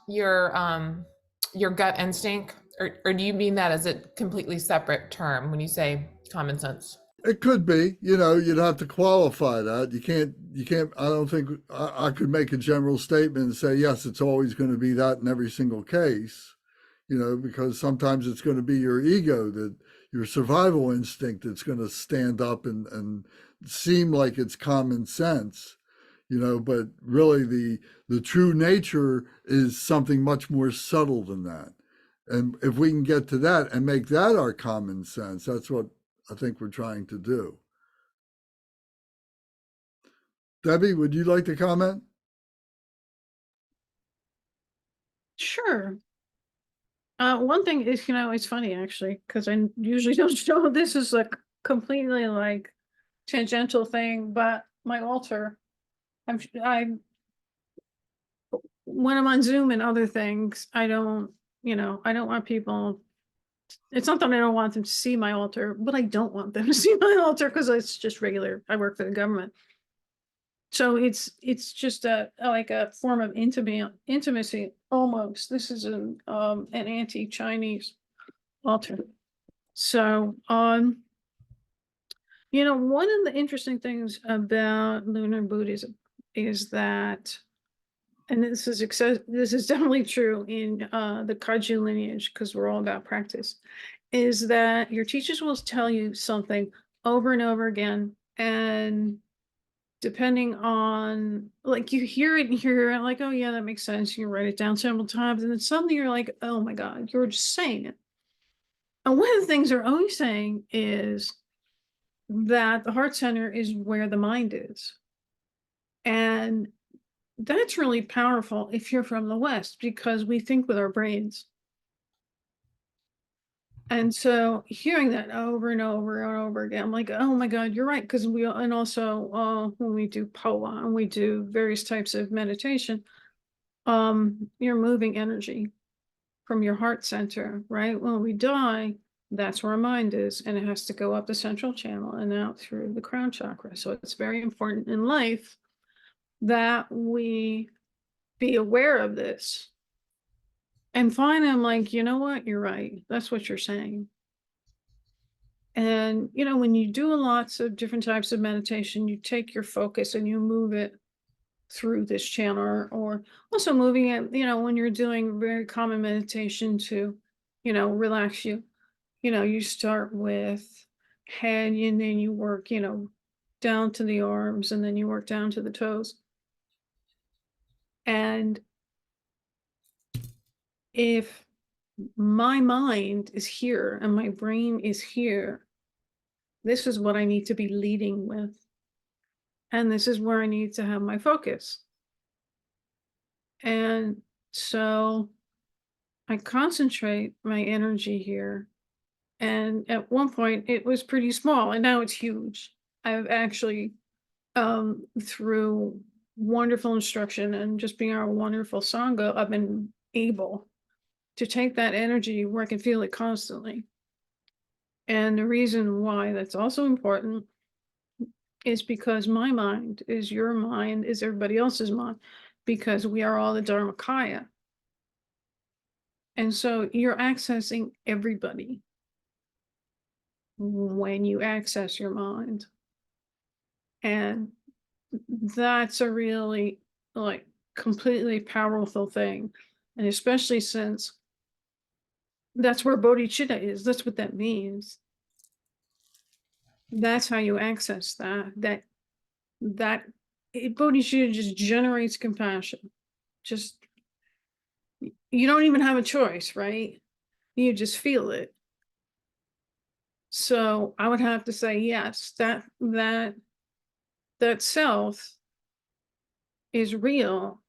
your gut instinct, or do you mean that as a completely separate term when you say common sense? It could be, you know, you'd have to qualify that. You can't, I don't think I could make a general statement and say, yes, it's always going to be that in every single case, you know, because sometimes it's going to be your ego, that your survival instinct that's going to stand up and seem like it's common sense, you know, but really the true nature is something much more subtle than that. And if we can get to that and make that our common sense, that's what I think we're trying to do. Debbie, would you like to comment? Sure. One thing is, you know, it's funny actually, because I usually don't show this is a completely like tangential thing, but my altar, I'm when I'm on Zoom and other things, I don't, you know, I don't want people, it's not that I don't want them to see my altar, but I don't want them to see my altar because it's just regular. I work for the government. So it's just like a form of intimacy almost. This is an anti-Chinese altar. So you know, one of the interesting things about lunar Buddhism is that, and this is definitely true in the Kagyu lineage, because we're all about practice, is that your teachers will tell you something over and over again, and depending on, like, you hear it and you're like, oh yeah, that makes sense, you write it down several times, and then suddenly you're like, oh my god, you're just saying it. And one of the things they're always saying is that the heart center is where the mind is, and that's really powerful if you're from the West, because we think with our brains. And so hearing that over and over and over again, I'm like, oh my God, you're right. Because and also when we do POA and we do various types of meditation, you're moving energy from your heart center, right? When we die, that's where our mind is, and it has to go up the central channel and out through the crown chakra. So it's very important in life that we be aware of this. And finally, I'm like, you know what? You're right. That's what you're saying. And, you know, when you do lots of different types of meditation, you take your focus and you move it through this channel, or also moving it, you know, when you're doing very common meditation to, you know, relax you. You know, you start with head and then you work, you know, down to the arms and then you work down to the toes. And if my mind is here and my brain is here, this is what I need to be leading with. And this is where I need to have my focus. And so I concentrate my energy here. And at one point it was pretty small and now it's huge. I've actually, through wonderful instruction and just being our wonderful Sangha, I've been able to take that energy where I can feel it constantly. And the reason why that's also important is because my mind is your mind, is everybody else's mind, because we are all the Dharmakaya. And so you're accessing everybody when you access your mind. And that's a really like completely powerful thing. And especially since that's where bodhicitta is. That's what that means. That's how you access that bodhicitta just generates compassion. Just you don't even have a choice, right? You just feel it. So I would have to say yes, that self is real,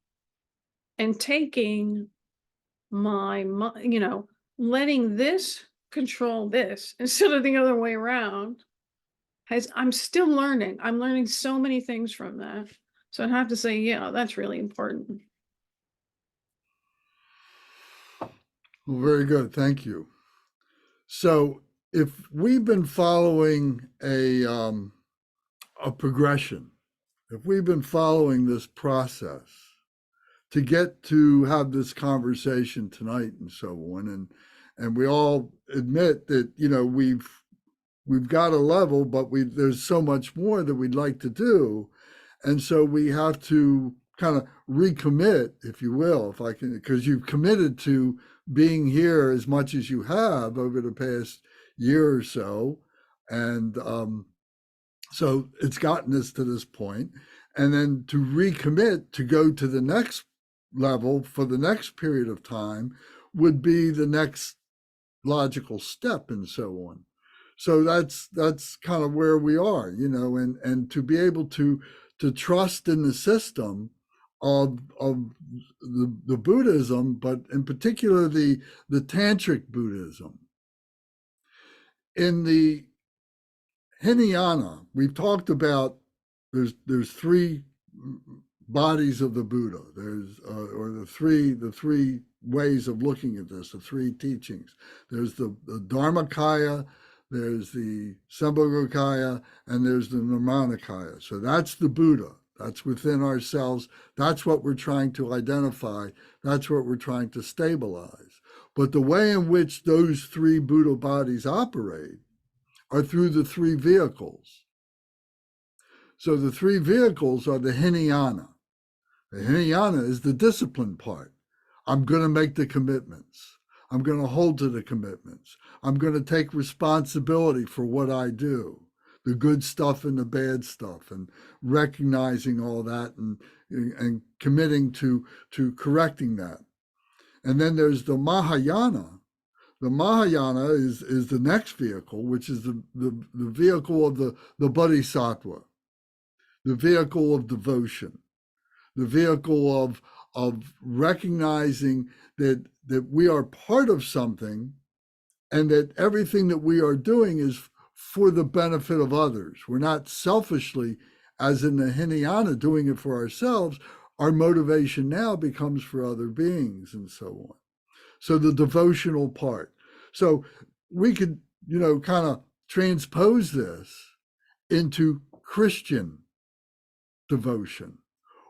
and taking my letting this control this instead of the other way around I'm still learning. I'm learning so many things from that. So I'd have to say, yeah, that's really important. Well, very good. Thank you. So if we've been following a progression, if we've been following this process to get to have this conversation tonight and so on, and we all admit that, you know, we've got a level, but there's so much more that we'd like to do. And so we have to kind of recommit, if you will, if I can, because you've committed to being here as much as you have over the past year or so. And so it's gotten us to this point. And then to recommit to go to the next level for the next period of time would be the next logical step and so on. So that's kind of where we are, you know, and to be able to trust in the system of the Buddhism, but in particular the tantric Buddhism. In the Hinayana, we've talked about there's three bodies of the Buddha. There's or the three ways of looking at this, the three teachings. There's the Dharmakaya, there's the Sambhogakaya, and there's the Nirmanakaya. So that's the Buddha. That's within ourselves. That's what we're trying to identify. That's what we're trying to stabilize. But the way in which those three Buddha bodies operate are through the three vehicles. So the three vehicles are the Hinayana. The Hinayana is the discipline part. I'm going to make the commitments. I'm going to hold to the commitments. I'm going to take responsibility for what I do, the good stuff and the bad stuff, and recognizing all that and committing to correcting that. And then there's the Mahayana. The Mahayana is the next vehicle, which is the vehicle of the Bodhisattva, the vehicle of devotion, the vehicle of recognizing that we are part of something and that everything that we are doing is for the benefit of others. We're not selfishly, as in the Hinayana, doing it for ourselves. Our motivation now becomes for other beings and so on. So the devotional part. So we could, you know, kind of transpose this into Christian devotion,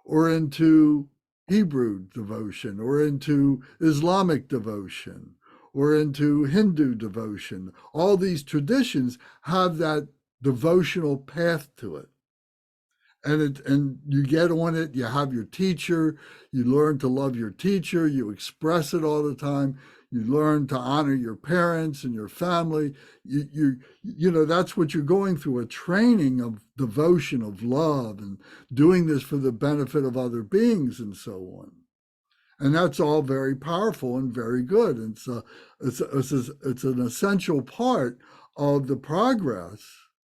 or into Hebrew devotion, or into Islamic devotion, or into Hindu devotion. All these traditions have that devotional path to it. And you get on it, you have your teacher, you learn to love your teacher, you express it all the time, you learn to honor your parents and your family. You know, that's what you're going through, a training of devotion, of love, and doing this for the benefit of other beings and so on. And that's all very powerful and very good. It's an essential part of the progress,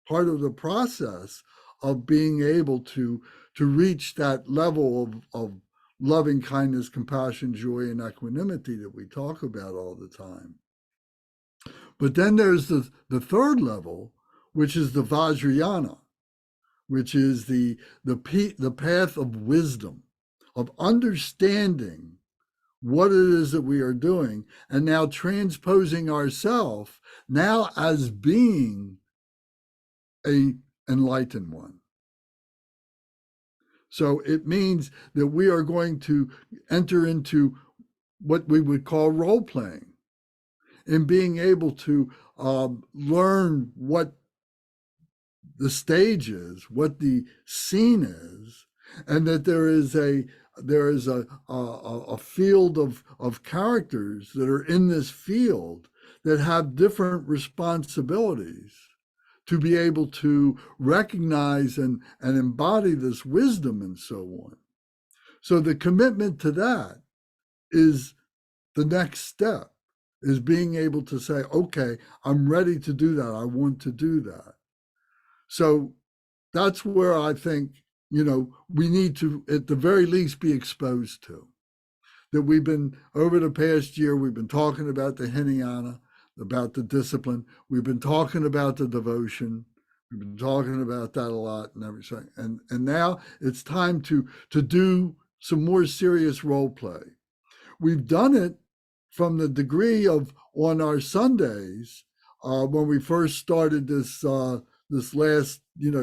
part of the process of being able to reach that level of loving kindness, compassion, joy, and equanimity that we talk about all the time. But then there's the third level, which is the Vajrayana, which is the path of wisdom, of understanding what it is that we are doing, and now transposing ourselves now as being a enlightened one. So it means that we are going to enter into what we would call role playing, in being able to learn what the stage is, what the scene is, and that there is a field of characters that are in this field that have different responsibilities to be able to recognize and embody this wisdom and so on. So the commitment to that is the next step, is being able to say, okay, I'm ready to do that. I want to do that. So that's where I think, we need to, at the very least, be exposed to. That we've been, over the past year, we've been talking about the Hinayana, about the discipline. We've been talking about the devotion. We've been talking about that a lot and everything. And now it's time to do some more serious role play. We've done it from the degree of on our Sundays, when we first started this last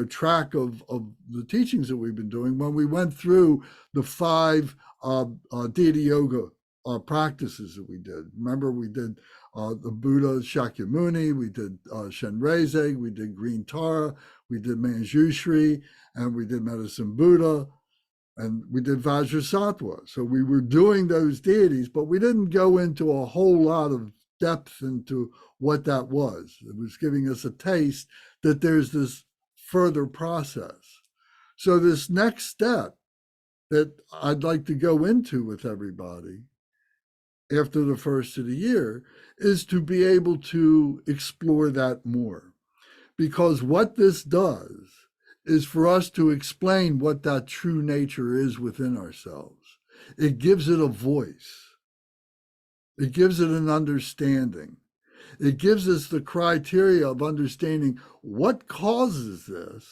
track of the teachings that we've been doing, when we went through the 5 deity yoga practices that we did. Remember, we did the Buddha Shakyamuni, we did Shenrezig, we did Green Tara, we did Manjushri, and we did Medicine Buddha, and we did Vajrasattva. So we were doing those deities, but we didn't go into a whole lot of depth into what that was. It was giving us a taste that there's this further process. So this next step that I'd like to go into with everybody after the first of the year is to be able to explore that more. Because what this does is for us to explain what that true nature is within ourselves. It gives it a voice. It gives it an understanding. It gives us the criteria of understanding what causes this,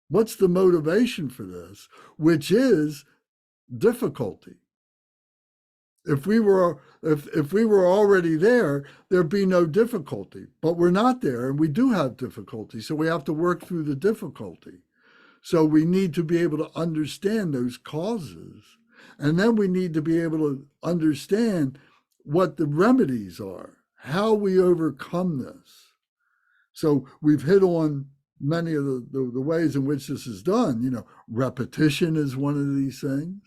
what's the motivation for this, which is difficulty. If we were already there, there'd be no difficulty. But we're not there, and we do have difficulty. So we have to work through the difficulty. So we need to be able to understand those causes. And then we need to be able to understand what the remedies are, how we overcome this. So we've hit on many of the ways in which this is done. Repetition is one of these things.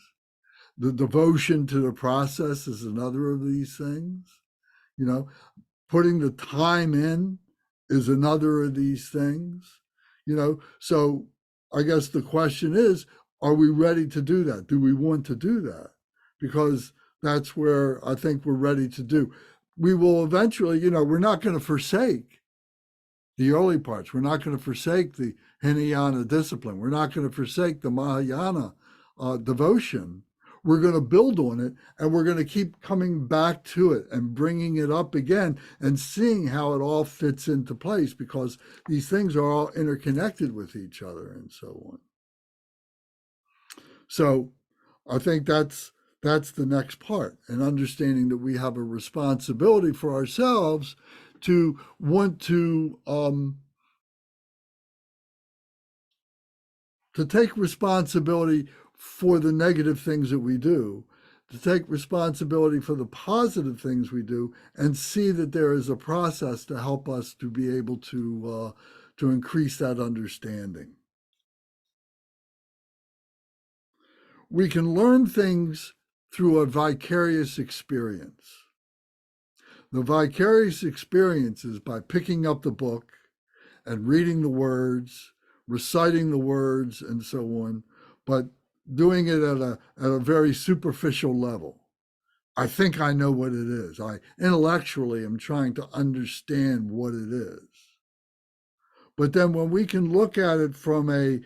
The devotion to the process is another of these things. Putting the time in is another of these things. So I guess the question is, are we ready to do that? Do we want to do that? Because that's where I think we're ready to do. We will eventually, we're not going to forsake the early parts. We're not going to forsake the Hinayana discipline. We're not going to forsake the Mahayana devotion. We're going to build on it, and we're going to keep coming back to it and bringing it up again and seeing how it all fits into place, because these things are all interconnected with each other and so on. So I think that's the next part, and understanding that we have a responsibility for ourselves to want to take responsibility for the negative things that we do, to take responsibility for the positive things we do, and see that there is a process to help us to be able to increase that understanding. We can learn things through a vicarious experience. The vicarious experience is by picking up the book and reading the words, reciting the words, and so on, but doing it at a very superficial level. I think I know what it is. I intellectually am trying to understand what it is. But then when we can look at it from a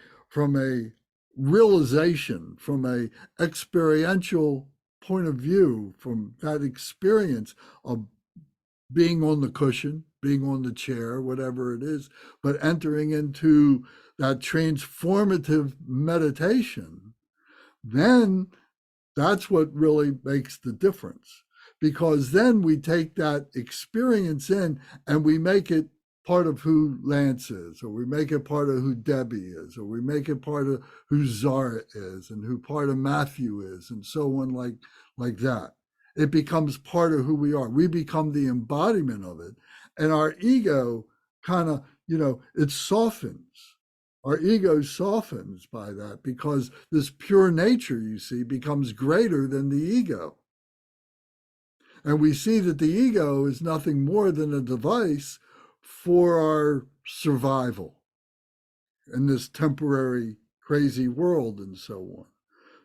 realization, from a experiential point of view, from that experience of being on the cushion, being on the chair, whatever it is, but entering into that transformative meditation, then that's what really makes the difference. Because then we take that experience in and we make it part of who Lance is, or we make it part of who Debbie is, or we make it part of who Zara is, and who part of Matthew is, and so on, like that. It becomes part of who we are. We become the embodiment of it. And our ego kind of, it softens. Our ego softens by that, because this pure nature, you see, becomes greater than the ego. And we see that the ego is nothing more than a device for our survival in this temporary, crazy world and so on.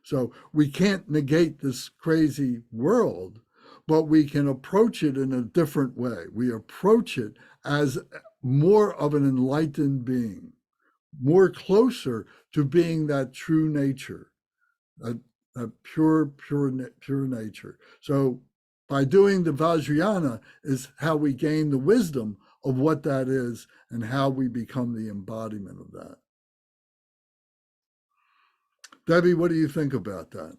So we can't negate this crazy world, but we can approach it in a different way. We approach it as more of an enlightened being, more closer to being that true nature, a pure nature. So by doing the Vajrayana is how we gain the wisdom of what that is and how we become the embodiment of that. Debbie, what do you think about that?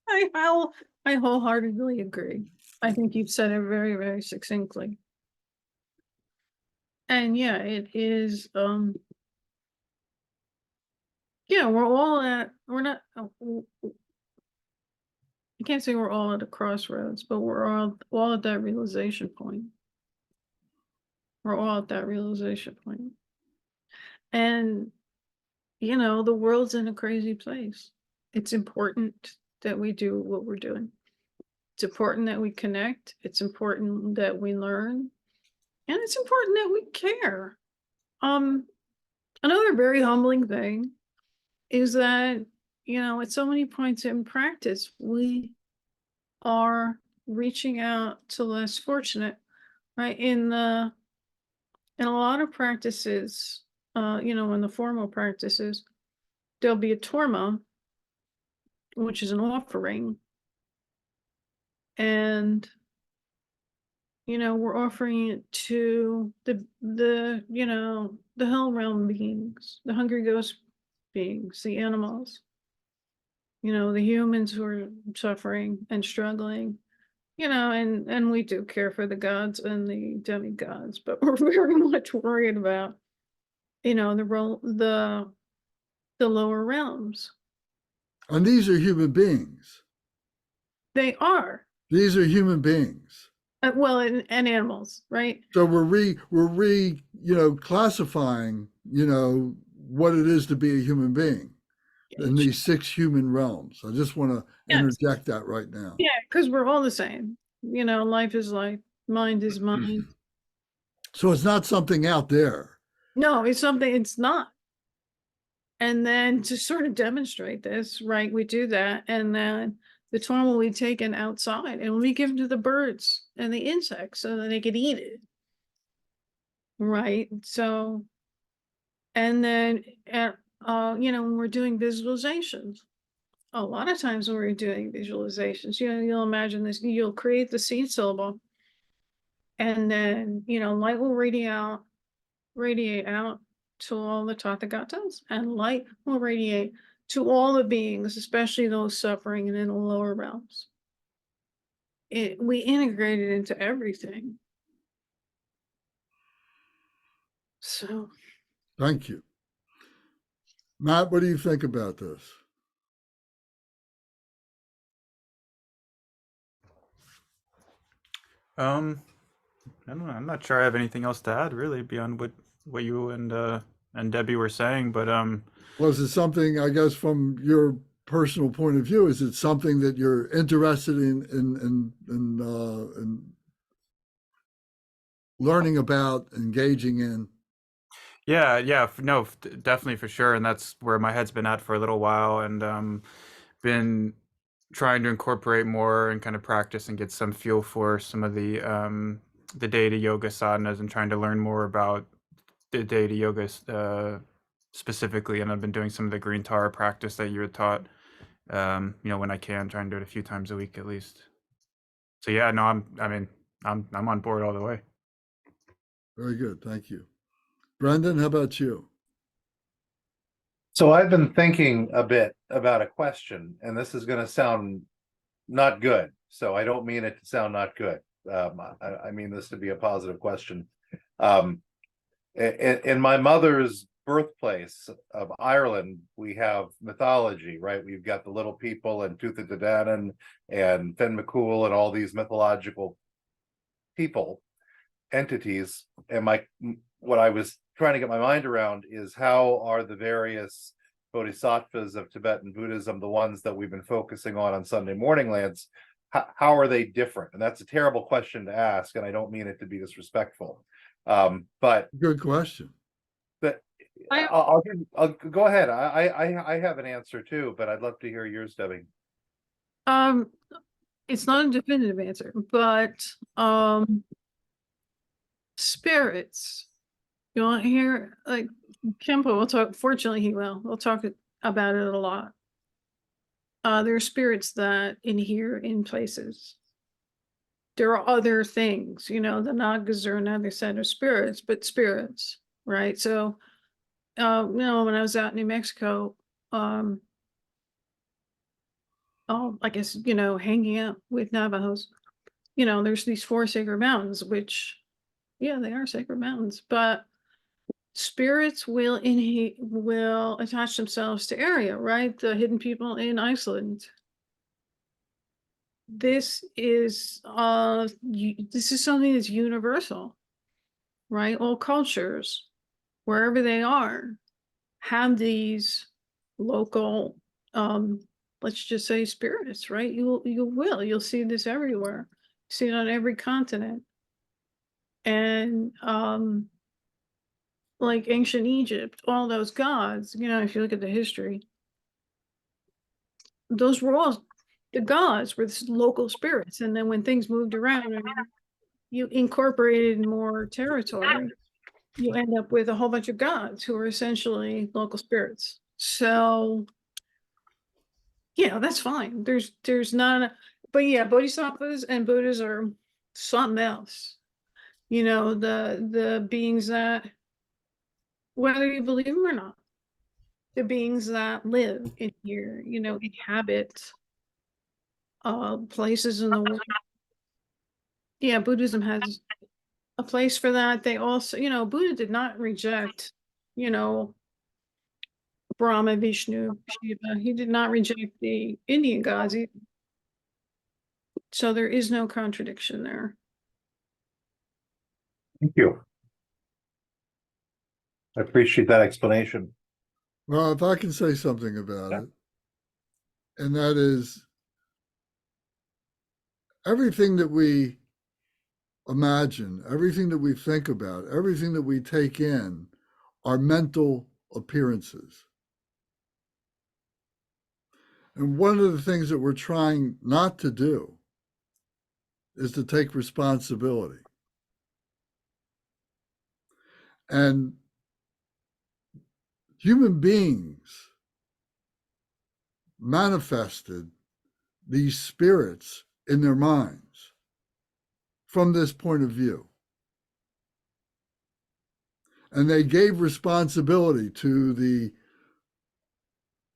I wholeheartedly agree. I think you've said it very, very succinctly. And yeah, it is, yeah, we're not, I can't say we're all at a crossroads, but we're all at that realization point. We're all at that realization point. And, the world's in a crazy place. It's important that we do what we're doing. It's important that we connect. It's important that we learn. And it's important that we care. Another very humbling thing is that, at so many points in practice, we are reaching out to less fortunate, right? In a lot of practices, in the formal practices, there'll be a torma, which is an offering. And, we're offering it to the hell realm beings, the hungry ghost beings, the animals, the humans who are suffering and struggling, and we do care for the gods and the demigods, but we're very much worried about, the lower realms. And these are human beings. They are. These are human beings. Well, and animals, right? So we're classifying, what it is to be a human being in these 6 human realms. I just want to interject that right now. Yeah, because we're all the same. Life is life, mind is mind. So it's not something out there. No, it's something, it's not. And then to sort of demonstrate this, right, we do that. And then the torma will be taken outside and we give to the birds and the insects so that they could eat it. Right. So, and then, when we're doing visualizations, a lot of times when we're doing visualizations, you'll imagine this, you'll create the seed syllable and then, light will radiate out to all the Tathagatas, and light will radiate to all the beings, especially those suffering and in the lower realms. We integrate it into everything. So. Thank you. Matt, what do you think about this? I don't know. I'm not sure I have anything else to add really beyond what you and Debbie were saying, but Was it something, I guess, from your personal point of view, is it something that you're interested in learning about, engaging in? yeah, no, definitely for sure, and that's where my head's been at for a little while, and been trying to incorporate more and kind of practice and get some feel for some of the Deity yoga sadhanas and trying to learn more about the Deity yoga specifically. And I've been doing some of the green Tara practice that you had taught, when I can, try and do it a few times a week at least. So yeah, no, I'm on board all the way. Very good, thank you. Brendan, how about you? So I've been thinking a bit about a question, and this is going to sound not good. So I don't mean it to sound not good. I mean this to be a positive question. In my mother's birthplace of Ireland, we have mythology, right? We've got the little people and Tuatha Dé Danann and Finn McCool and all these mythological people, entities. And what I was trying to get my mind around is how are the various bodhisattvas of Tibetan Buddhism, the ones that we've been focusing on Sunday Morning Lance, how are they different? And that's a terrible question to ask, and I don't mean it to be disrespectful. But Good question. but I- I'll go ahead. I have an answer too, but I'd love to hear yours, Debbie. It's not a definitive answer, but spirits. You want to hear, like, Kempo will talk, fortunately he will, we'll talk about it a lot. There are spirits that inhere in places. There are other things, the Nagas are another set of spirits, but spirits, right? So, when I was out in New Mexico, I guess, hanging out with Navajos, there's these 4 sacred mountains, which, yeah, they are sacred mountains, but spirits will attach themselves to area, right? The hidden people in Iceland. This is something that's universal, right? All cultures, wherever they are, have these local, let's just say spirits, right? You'll see this everywhere. See it on every continent. And like ancient Egypt, all those gods, if you look at the history, those were all the gods were local spirits. And then when things moved around and you incorporated more territory, you end up with a whole bunch of gods who are essentially local spirits. So yeah, that's fine. There's not, but yeah, bodhisattvas and Buddhas are something else. The beings that, whether you believe them or not, the beings that live in here, inhabit places in the world. Yeah, Buddhism has a place for that. They also, Buddha did not reject, Brahma, Vishnu, Shiva. He did not reject the Indian gods either. So there is no contradiction there. Thank you. I appreciate that explanation. Well, if I can say something about it, and that is everything that we imagine, everything that we think about, everything that we take in are mental appearances. And one of the things that we're trying not to do is to take responsibility. And human beings manifested these spirits in their minds from this point of view. And they gave responsibility to the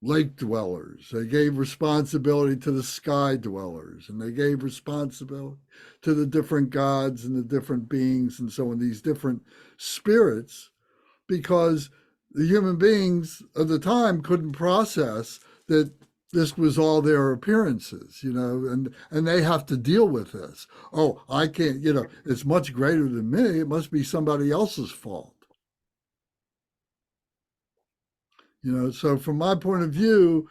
lake dwellers. They gave responsibility to the sky dwellers, and they gave responsibility to the different gods and the different beings and so on, these different spirits, because the human beings of the time couldn't process that this was all their appearances, and they have to deal with this. Oh, I can't, it's much greater than me. It must be somebody else's fault. So from my point of view,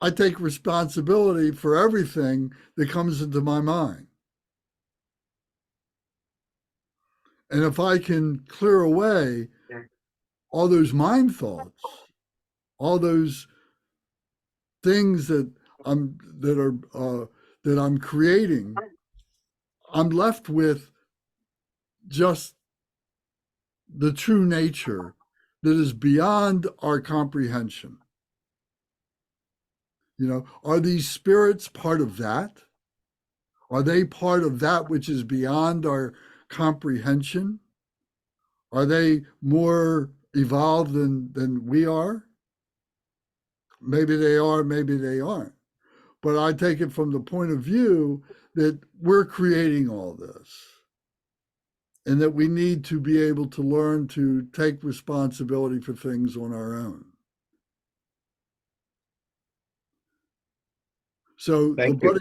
I take responsibility for everything that comes into my mind. And if I can clear away all those mind thoughts, all those things that I'm creating, I'm left with just the true nature that is beyond our comprehension. Are these spirits part of that? Are they part of that which is beyond our comprehension? Are they more evolved than we are? Maybe they are, maybe they aren't. But I take it from the point of view that we're creating all this and that we need to be able to learn to take responsibility for things on our own. So Thank you. the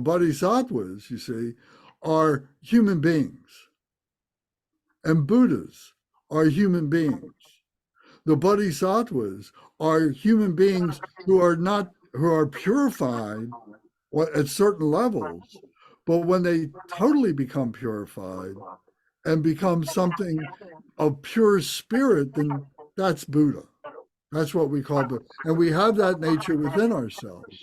Bodhisattvas, you see, are human beings. And Buddhas are human beings. The Bodhisattvas are human beings who are purified at certain levels, but when they totally become purified and become something of pure spirit, then that's Buddha. That's what we call Buddha. And we have that nature within ourselves.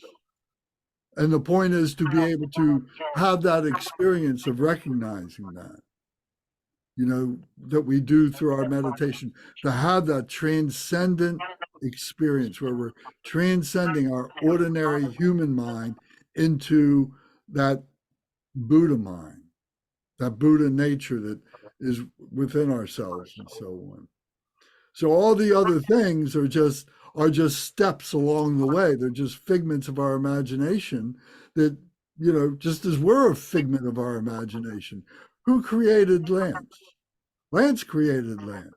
And the point is to be able to have that experience of recognizing that, that we do through our meditation, to have that transcendent experience where we're transcending our ordinary human mind into that Buddha mind, that Buddha nature that is within ourselves and so on. So all the other things are just steps along the way. They're just figments of our imagination that, just as we're a figment of our imagination. Who created Lance? Lance created Lance.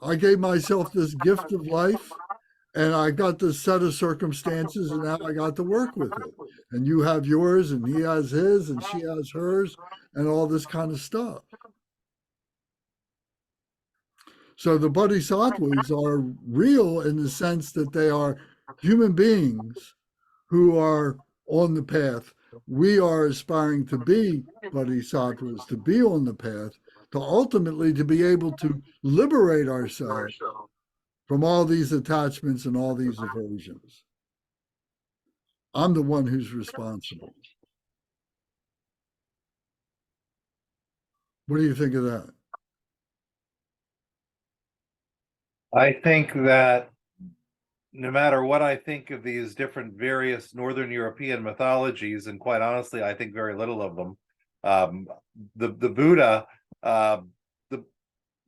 I gave myself this gift of life and I got this set of circumstances and now I got to work with it. And you have yours and he has his and she has hers and all this kind of stuff. So the Bodhisattvas are real in the sense that they are human beings who are on the path. We are aspiring to be Bodhisattvas, to be on the path, to ultimately to be able to liberate ourselves from all these attachments and all these aversions. I'm the one who's responsible. What do you think of that? I think that no matter what I think of these different various Northern European mythologies, and quite honestly, I think very little of them, the Buddha,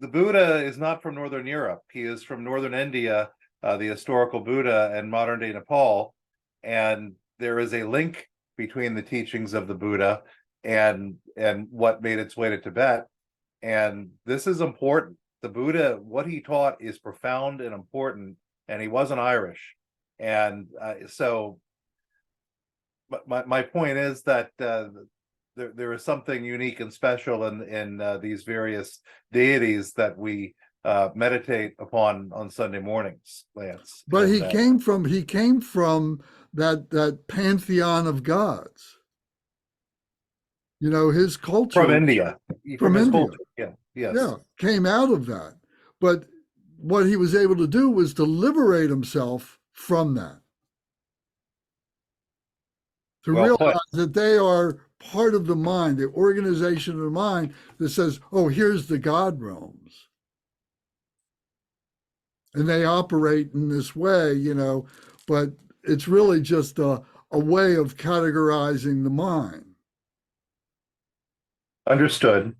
the Buddha is not from Northern Europe. He is from Northern India, the historical Buddha, and modern day Nepal. And there is a link between the teachings of the Buddha and what made its way to Tibet. And this is important. The Buddha, what he taught is profound and important, and he wasn't Irish. And so my point is that there is something unique and special in these various deities that we meditate upon on Sunday mornings, Lance. But he came from that pantheon of gods. His culture from India, from his India. culture. Yeah, yes. Yeah, came out of that. But what he was able to do was to liberate himself from that. To realize that they are part of the mind, the organization of the mind that says, oh, here's the God realms. And they operate in this way, but it's really just a way of categorizing the mind. Understood.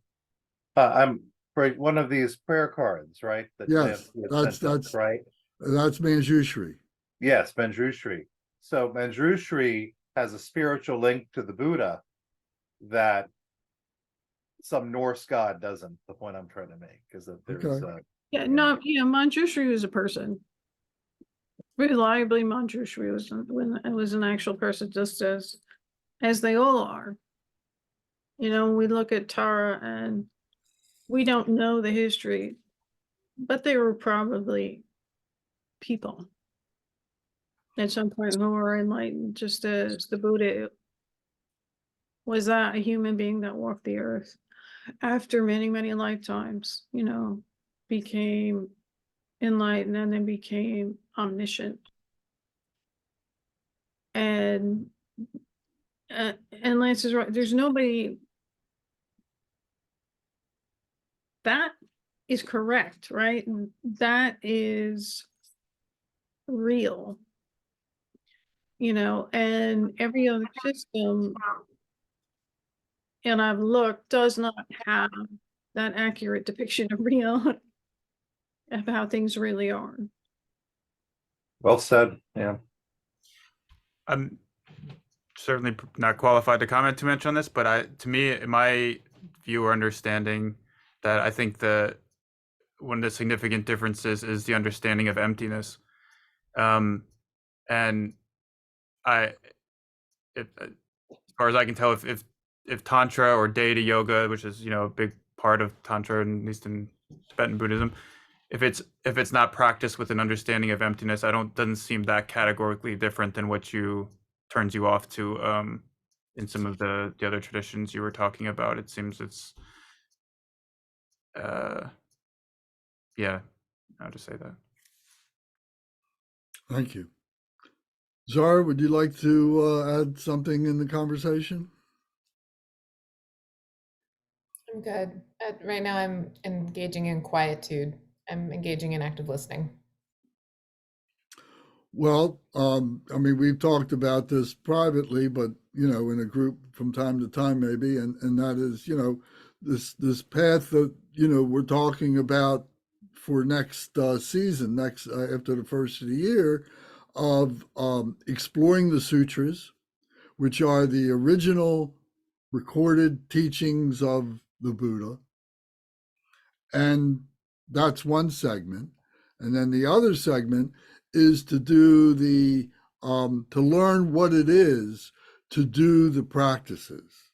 I'm right. One of these prayer cards, right? That Yes, that's right. That's Manjushri. Yes, Manjushri. So Manjushri has a spiritual link to the Buddha that some Norse god doesn't. The point I'm trying to make is that there's Manjushri was a person. Reliably, Manjushri was an actual person, just as they all are. We look at Tara and we don't know the history, but they were probably people at some point who were enlightened, just as the Buddha was that a human being that walked the earth after many, many lifetimes, became enlightened and then became omniscient. And Lance is right. There's nobody. That is correct, right? That is real. And every other system and I've looked, does not have that accurate depiction of reality, of how things really are. Well said. Yeah. I'm certainly not qualified to comment too much on this, but to me, my view or understanding, that I think that one of the significant differences is the understanding of emptiness. And as far as I can tell, if Tantra or Deity Yoga, which is a big part of Tantra, at least in Tibetan Buddhism, if it's not practiced with an understanding of emptiness, doesn't seem that categorically different than what turns you off to in some of the other traditions you were talking about. It seems it's yeah, I'll just say that. Thank you. Zara, would you like to add something in the conversation? I'm good. Right now, I'm engaging in quietude. I'm engaging in active listening. Well, I mean, we've talked about this privately, but in a group from time to time, maybe, and that is, this path that we're talking about for next season, after the first of the year, of exploring the sutras, which are the original recorded teachings of the Buddha, and that's one segment, and then the other segment is to do to learn what it is to do the practices,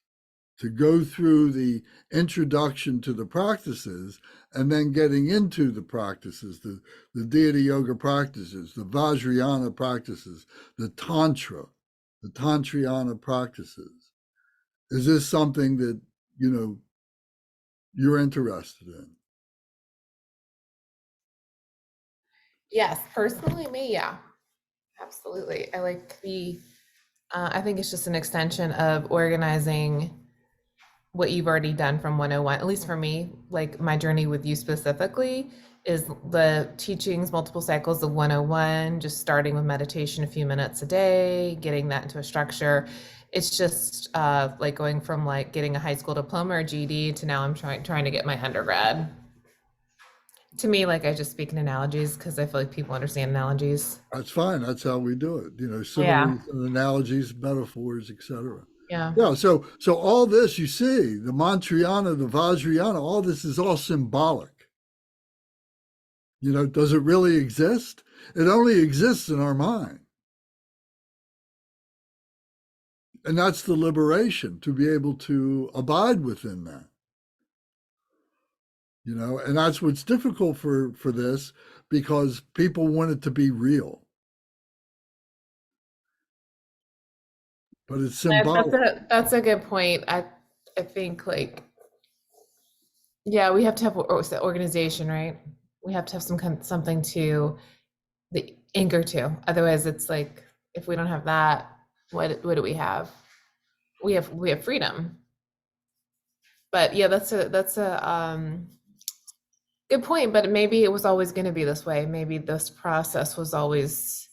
to go through the introduction to the practices, and then getting into the practices, the deity yoga practices, the Vajrayana practices, the Tantriana practices. Is this something that, you're interested in? Yes, personally, me, yeah, absolutely. I like I think it's just an extension of organizing what you've already done from 101, at least for me, like my journey with you specifically is the teachings, multiple cycles of 101, just starting with meditation a few minutes a day, getting that into a structure. It's just like going from like getting a high school diploma or GED to now I'm trying to get my undergrad. To me, like I just speak in analogies because I feel like people understand analogies. That's fine. That's how we do it. Yeah. Similes, analogies, metaphors, etc. Yeah. Yeah. So all this you see, the Mantrayana, the Vajrayana, all this is all symbolic. Does it really exist? It only exists in our mind. And that's the liberation, to be able to abide within that. And that's what's difficult for this, because people want it to be real. But it's symbolic. That's a good point. I think like, yeah, we have to have the organization, right? We have to have something to the anchor to. Otherwise, it's like if we don't have that, what do we have? We have freedom. But yeah, that's a good point. But maybe it was always going to be this way. Maybe this process was always,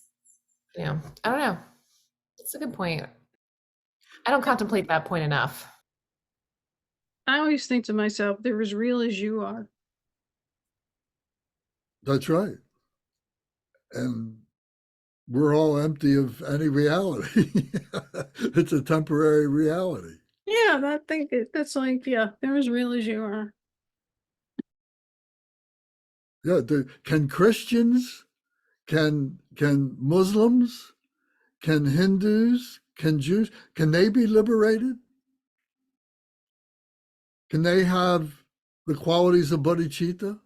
I don't know. It's a good point. I don't contemplate that point enough. I always think to myself, they're as real as you are. That's right. And we're all empty of any reality. It's a temporary reality. Yeah, that's like, yeah, they're as real as you are. Yeah. Can Christians, can Muslims, can Hindus, can Jews, can they be liberated? Can they have the qualities of bodhicitta?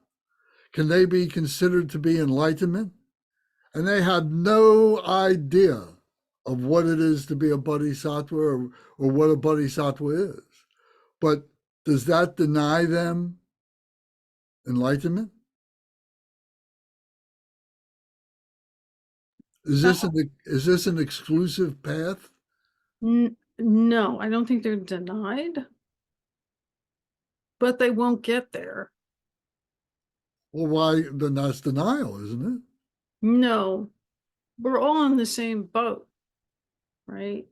Can they be considered to be enlightenment? And they have no idea of what it is to be a bodhisattva, or what a bodhisattva is. But does that deny them enlightenment? Is this an exclusive path? No, I don't think they're denied, but they won't get there. Well, why? Then that's denial, isn't it? No, we're all in the same boat, right?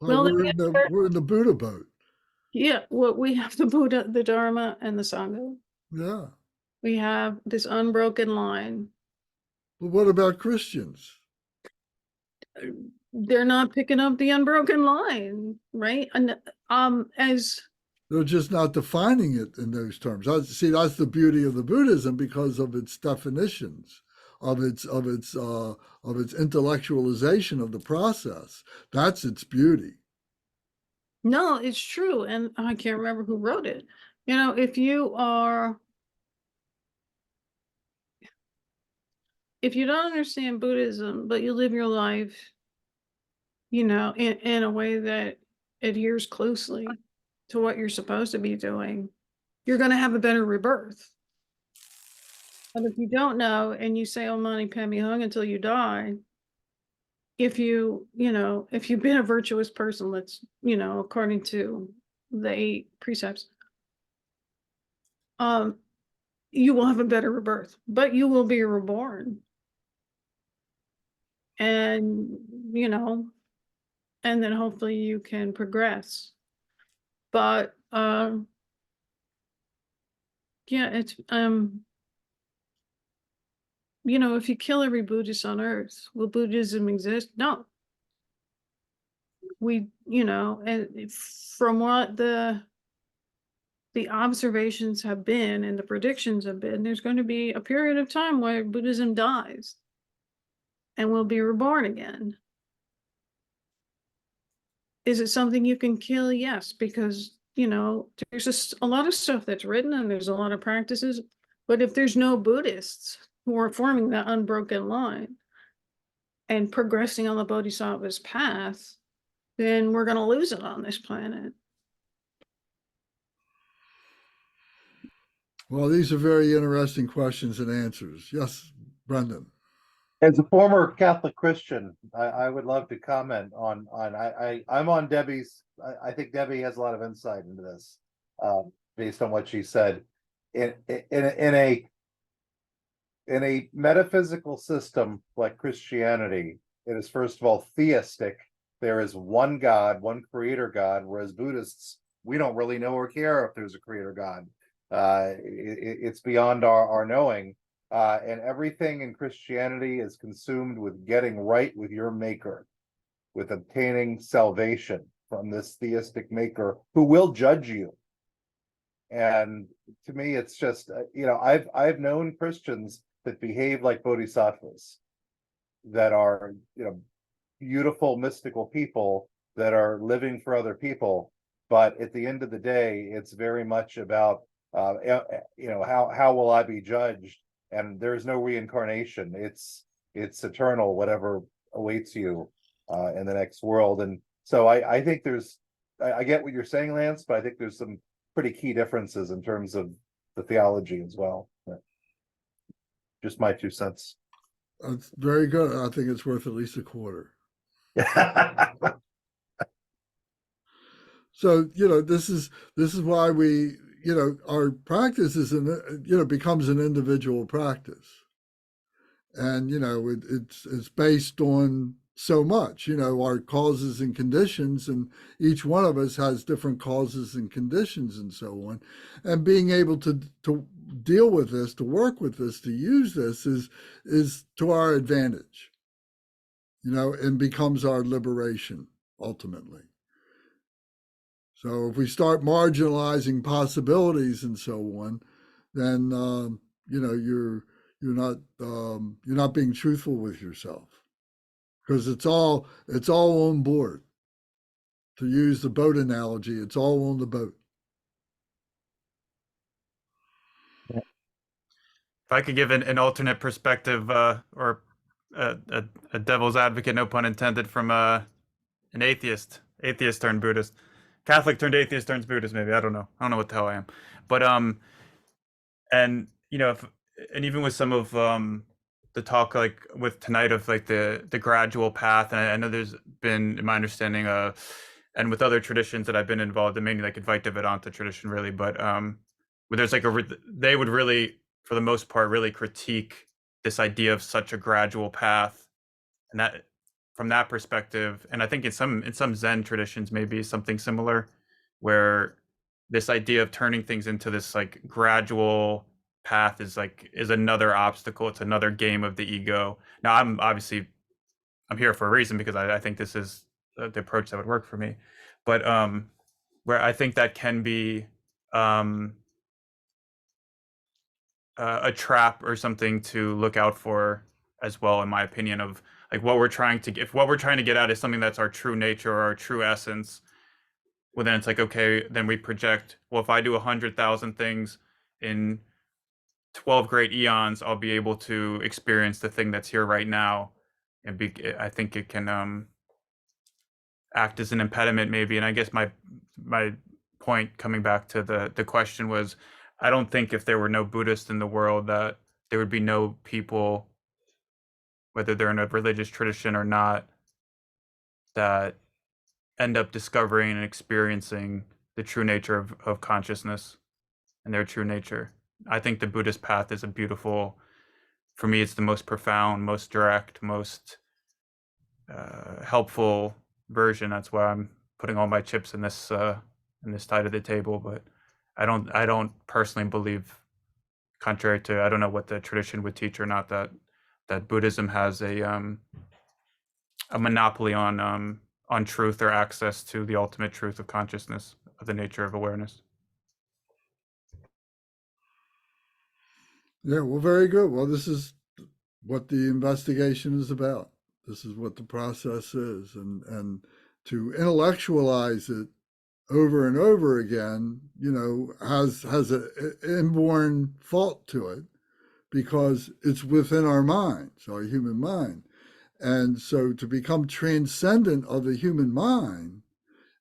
Well, we're in the Buddha boat. Yeah, well, we have the Buddha, the Dharma, and the Sangha. Yeah. We have this unbroken line. But what about Christians? They're not picking up the unbroken line, right? And as They're just not defining it in those terms. See, that's the beauty of the Buddhism because of its definitions, of its intellectualization of the process. That's its beauty. no, it's true, and I can't remember who wrote it. You know, if you don't understand Buddhism, but you live your life, you know, in a way that adheres closely to what you're supposed to be doing, you're going to have a better rebirth. But if you don't know and you say, "Oh, Mani Padme Hung" until you die, if if you've been a virtuous person, let's, according to the 8 precepts, you will have a better rebirth, but you will be reborn. And, and then hopefully you can progress. But, yeah, it's, if you kill every Buddhist on earth, will Buddhism exist? No. And from what the observations have been and the predictions have been, there's going to be a period of time where Buddhism dies and will be reborn again. Is it something you can kill? Yes, because, there's just a lot of stuff that's written and there's a lot of practices. But if there's no Buddhists who are forming that unbroken line and progressing on the Bodhisattva's path, then we're going to lose it on this planet. Well, these are very interesting questions and answers. Yes, Brendan. As a former Catholic Christian, I would love to comment on I'm on Debbie's. I think Debbie has a lot of insight into this, based on what she said. In a metaphysical system like Christianity, it is first of all theistic. There is one God, one creator God, whereas Buddhists, we don't really know or care if there's a creator God. It's beyond our knowing. And everything in Christianity is consumed with getting right with your maker, with obtaining salvation from this theistic maker who will judge you. And to me, it's just, I've known Christians that behave like bodhisattvas, that are, beautiful, mystical people that are living for other people. But at the end of the day, it's very much about, how will I be judged? And there's no reincarnation. It's eternal, whatever awaits you in the next world. And so I think I get what you're saying, Lance, but I think there's some pretty key differences in terms of the theology as well. Just my 2 cents. That's very good. I think it's worth at least a quarter. So, this is why we, our practice is becomes an individual practice. And, it's based on so much, our causes and conditions, and each one of us has different causes and conditions and so on. And being able to deal with this, to work with this, to use this is to our advantage, and becomes our liberation ultimately. So if we start marginalizing possibilities and so on, then you're not being truthful with yourself, because it's all on board. To use the boat analogy, it's all on the boat. If I could give an alternate perspective, or a devil's advocate, no pun intended, from an atheist turned Buddhist. Catholic turned atheist turns Buddhist, maybe. I don't know what the hell I am. But and and even with some of the talk, like with tonight, of like the gradual path, and I know there's been, in my understanding, and with other traditions that I've been involved in, mainly like Advaita Vedanta tradition, really, but where there's like they would really, for the most part, really critique this idea of such a gradual path, and that, from that perspective, and I think in some Zen traditions maybe something similar, where this idea of turning things into this like gradual path is another obstacle. It's another game of the ego. Now I'm here for a reason, because I think this is the approach that would work for me. But where I think that can be a trap or something to look out for as well, in my opinion, of like what we're trying to get at is something that's our true nature or our true essence. Well, then it's like, okay, then we project, well, if I do 100,000 things in 12 great eons, I'll be able to experience the thing that's here right now. And I think it can act as an impediment maybe. And I guess my point, coming back to the question, was I don't think if there were no Buddhists in the world that there would be no people, whether they're in a religious tradition or not, that end up discovering and experiencing the true nature of consciousness and their true nature. I think the Buddhist path is for me, it's the most profound, most direct, most helpful version. That's why I'm putting all my chips in this side of the table. But I don't personally believe, contrary to, I don't know what the tradition would teach or not, that Buddhism has a monopoly on truth or access to the ultimate truth of consciousness, of the nature of awareness. Yeah, well, very good. Well, this is what the investigation is about. This is what the process is, and to intellectualize it over and over again, has an inborn fault to it, because it's within our minds, our human mind. And so to become transcendent of the human mind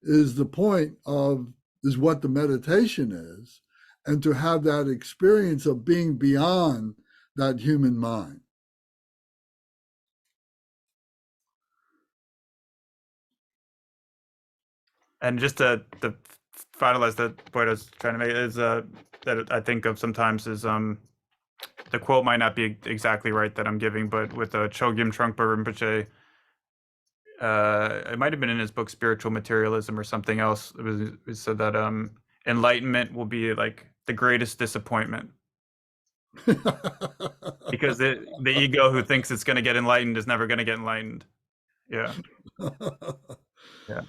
is what the meditation is, and to have that experience of being beyond that human mind. And just to finalize that point I was trying to make is that I think of sometimes is the quote might not be exactly right that I'm giving, but with Chogyam Trungpa Rinpoche, it might have been in his book Spiritual Materialism or something else. It said that enlightenment will be like the greatest disappointment, because the ego who thinks it's going to get enlightened is never going to get enlightened. Yeah. Yeah.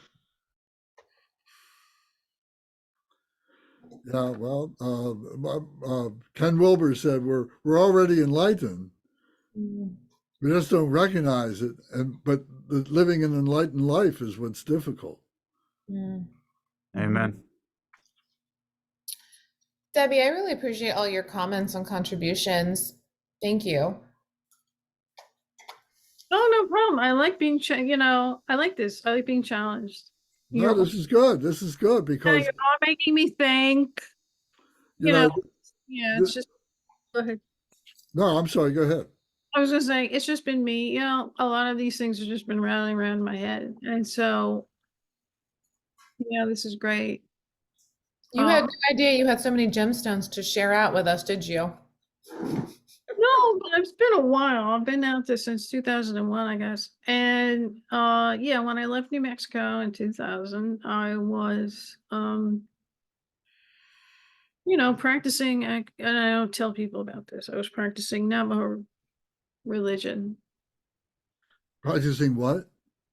Yeah, well, Ken Wilber said we're already enlightened. We just don't recognize it, but living an enlightened life is what's difficult. Amen. Debbie, I really appreciate all your comments and contributions. Thank you. Oh, no problem. I like being, I like this. I like being challenged. No, this is good. This is good, because You're all making me think. Yeah, it's just, go ahead. No, I'm sorry. Go ahead. I was gonna say, it's just been me, a lot of these things have just been rattling around in my head. And so, this is great. You had no idea you had so many gemstones to share out with us, did you? No, but it's been a while. I've been out there since 2001, I guess. And when I left New Mexico in 2000, I was practicing, and I don't tell people about this. I was practicing Navajo religion. Practicing what?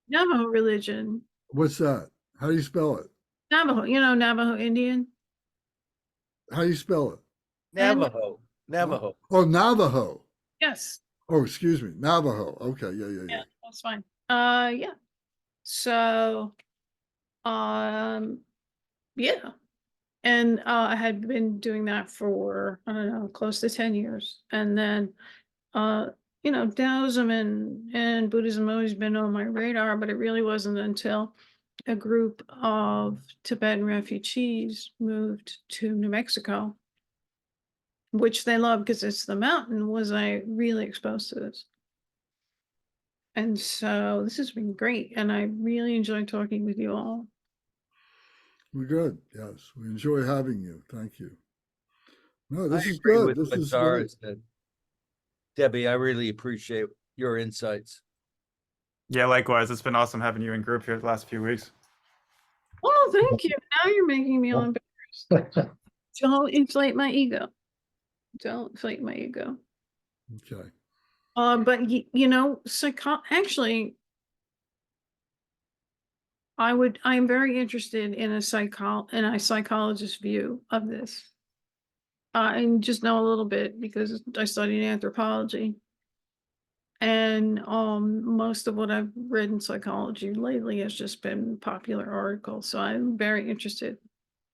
Navajo religion. What's that? How do you spell it? Navajo, Navajo Indian. How do you spell it? Navajo. Oh, Navajo. Yes. Oh, excuse me. Navajo. Okay. Yeah. That's fine. Yeah. So, yeah. And I had been doing that for, I don't know, close to 10 years. And then, Taoism and Buddhism have always been on my radar, but it really wasn't until a group of Tibetan refugees moved to New Mexico, which they love because it's the mountain, was I really exposed to this. And so this has been great. And I really enjoyed talking with you all. We're good. Yes. We enjoy having you. Thank you. No, this I is agree good. with This what is Zara great. said. Debbie, I really appreciate your insights. Yeah, likewise. It's been awesome having you in group here the last few weeks. Oh, thank you. Now you're making me all embarrassed. Don't inflate my ego. Don't inflate my ego. Okay. But you know, actually, I'm very interested in a psychologist's view of this. And just know a little bit because I studied anthropology. And most of what I've read in psychology lately has just been popular articles. So I'm very interested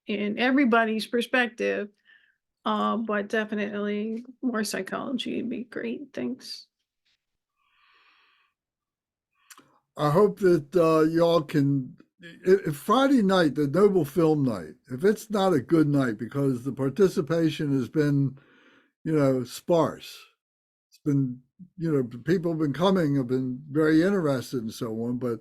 in everybody's perspective. But definitely more psychology would be great. Thanks. I hope that y'all can. If Friday night, the Noble Film Night, if it's not a good night because the participation has been, sparse. It's been, people have been coming, have been very interested and so on, but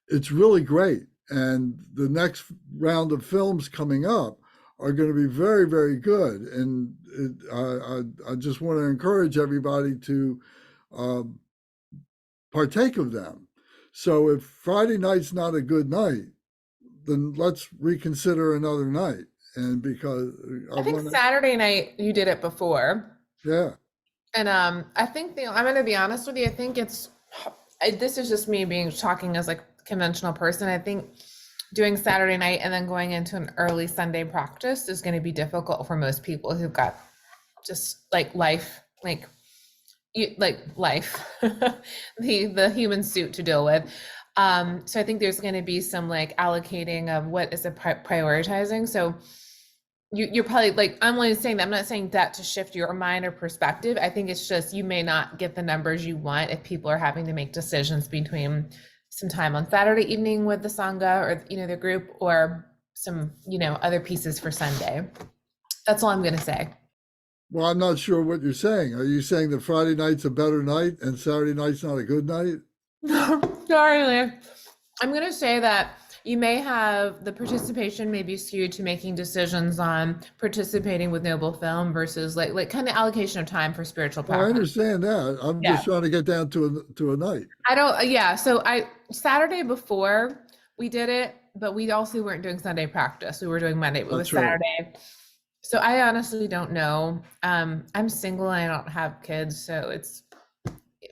it's really great. And the next round of films coming up are going to be very, very good. And I just want to encourage everybody to partake of them. So if Friday night's not a good night, then let's reconsider another night. And because I think Saturday night you did it before. Yeah. And I think I'm going to be honest with you. I think this is just me talking as like conventional person. I think doing Saturday night and then going into an early Sunday practice is going to be difficult for most people who've got just like life, life, the human suit to deal with. So I think there's going to be some like allocating of what is prioritizing. So you're probably like, I'm only saying that, I'm not saying that to shift your mind or perspective. I think it's just, you may not get the numbers you want if people are having to make decisions between some time on Saturday evening with the Sangha or, the group, or some, other pieces for Sunday. That's all I'm going to say. Well, I'm not sure what you're saying. Are you saying that Friday night's a better night and Saturday night's not a good night? Sorry, Liv. I'm going to say that you may have the participation may be skewed to making decisions on participating with Noble Film versus like kind of allocation of time for spiritual practice. Well, I understand that. I'm just trying to get down to a night. So Saturday before we did it, but we also weren't doing Sunday practice. We were doing Monday. It was Saturday. So I honestly don't know. I'm single and I don't have kids. So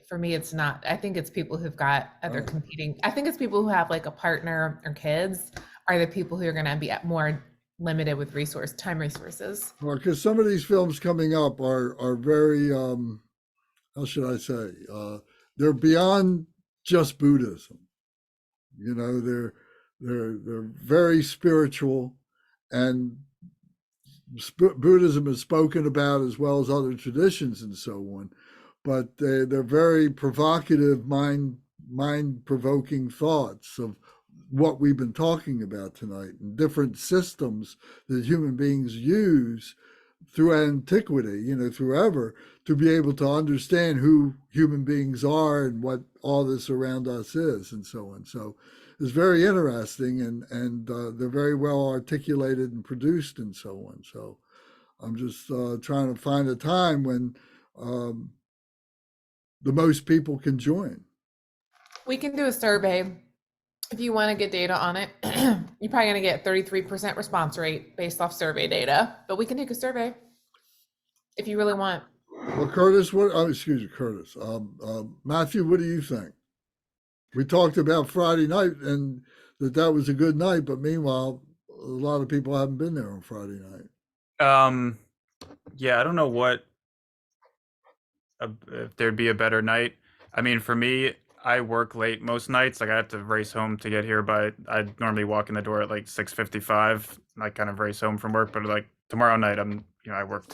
for me, it's not. I think it's people who've got other competing. I think it's people who have like a partner or kids are the people who are going to be more limited with time resources. Well, because some of these films coming up are very, how should I say? They're beyond just Buddhism. They're very spiritual, and Buddhism is spoken about as well as other traditions and so on. But they're very provocative, mind-provoking thoughts of what we've been talking about tonight, and different systems that human beings use through antiquity, through ever, to be able to understand who human beings are and what all this around us is and so on. So it's very interesting, and they're very well articulated and produced and so on. So I'm just trying to find a time when the most people can join. We can do a survey if you want to get data on it. You're probably going to get 33% response rate based off survey data, but we can take a survey if you really want. Well, Curtis, Curtis. Matthew, what do you think? We talked about Friday night and that was a good night, but meanwhile, a lot of people haven't been there on Friday night. Yeah, I don't know if there'd be a better night. I mean, for me, I work late most nights. Like I have to race home to get here I normally walk in the door at like 6:55. I kind of race home from work, but like tomorrow night, I work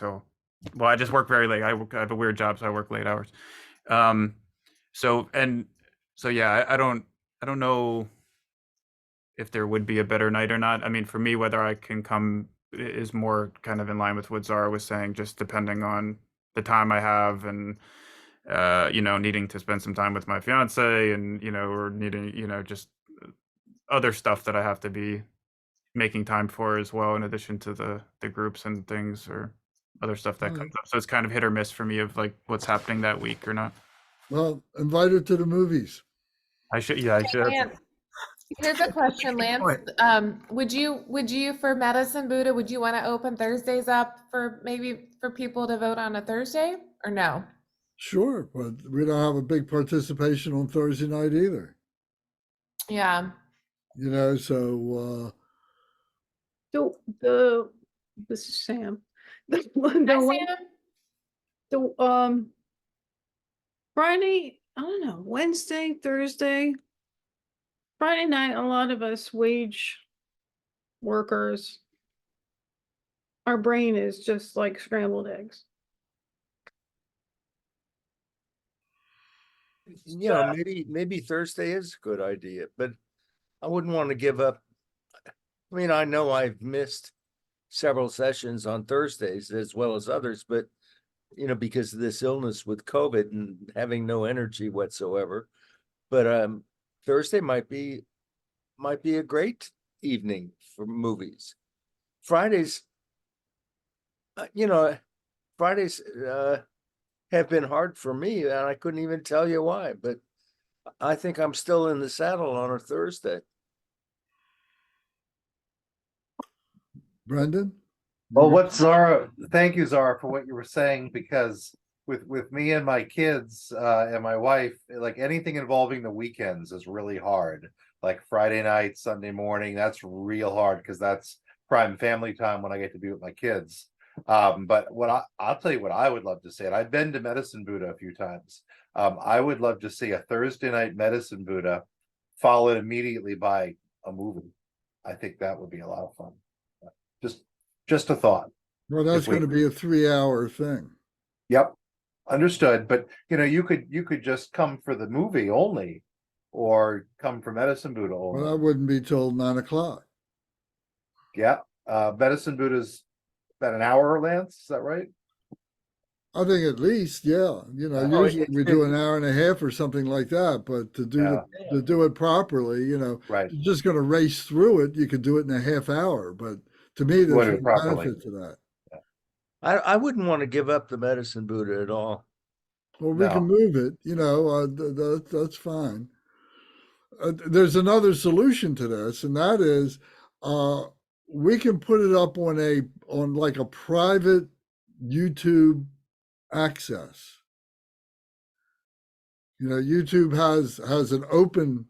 I just work very late. I have a weird job, so I work late hours. So yeah, I don't know if there would be a better night or not. I mean, for me, whether I can come is more kind of in line with what Zara was saying, just depending on the time I have and, needing to spend some time with my fiance and, or needing, just other stuff that I have to be making time for as well, in addition to the groups and things or other stuff that comes up. So it's kind of hit or miss for me of like what's happening that week or not. Well, invite her to the movies. I should. Here's a question, Lance. Would you for Medicine Buddha, would you want to open Thursdays up for maybe for people to vote on a Thursday or no? Sure, but we don't have a big participation on Thursday night either. Yeah. So This is Sam. The Hi, one- Sam. the Friday, I don't know, Wednesday, Thursday, Friday night, a lot of us wage workers, our brain is just like scrambled eggs. Maybe Thursday is a good idea, but I wouldn't want to give up. I mean, I know I've missed several sessions on Thursdays as well as others, but because of this illness with COVID and having no energy whatsoever. But Thursday might be a great evening for movies. Fridays, Fridays have been hard for me, and I couldn't even tell you why, but I think I'm still in the saddle on a Thursday. Brendan? Well, thank you, Zara, for what you were saying, because with me and my kids and my wife, like anything involving the weekends is really hard. Like Friday night, Sunday morning, that's real hard because that's prime family time when I get to be with my kids. But I'll tell you what I would love to see, and I've been to Medicine Buddha a few times. I would love to see a Thursday night Medicine Buddha followed immediately by a movie. I think that would be a lot of fun. Just a thought. Well, that's going to be a 3-hour thing. Yep, understood. But you could just come for the movie only, or come for Medicine Buddha only. Well, that wouldn't be till 9:00. Yeah, Medicine Buddha's about an hour, Lance. Is that right? I think at least, yeah. Usually we do an hour and a half or something like that. But to do it properly, right. you're just going to race through it. You could do it in a half hour, but to me, there's no benefit to that. I wouldn't want to give up the Medicine Buddha at all. Well, we can move it. That's fine. There's another solution to this, and that is we can put it up on like a private YouTube access. YouTube has an open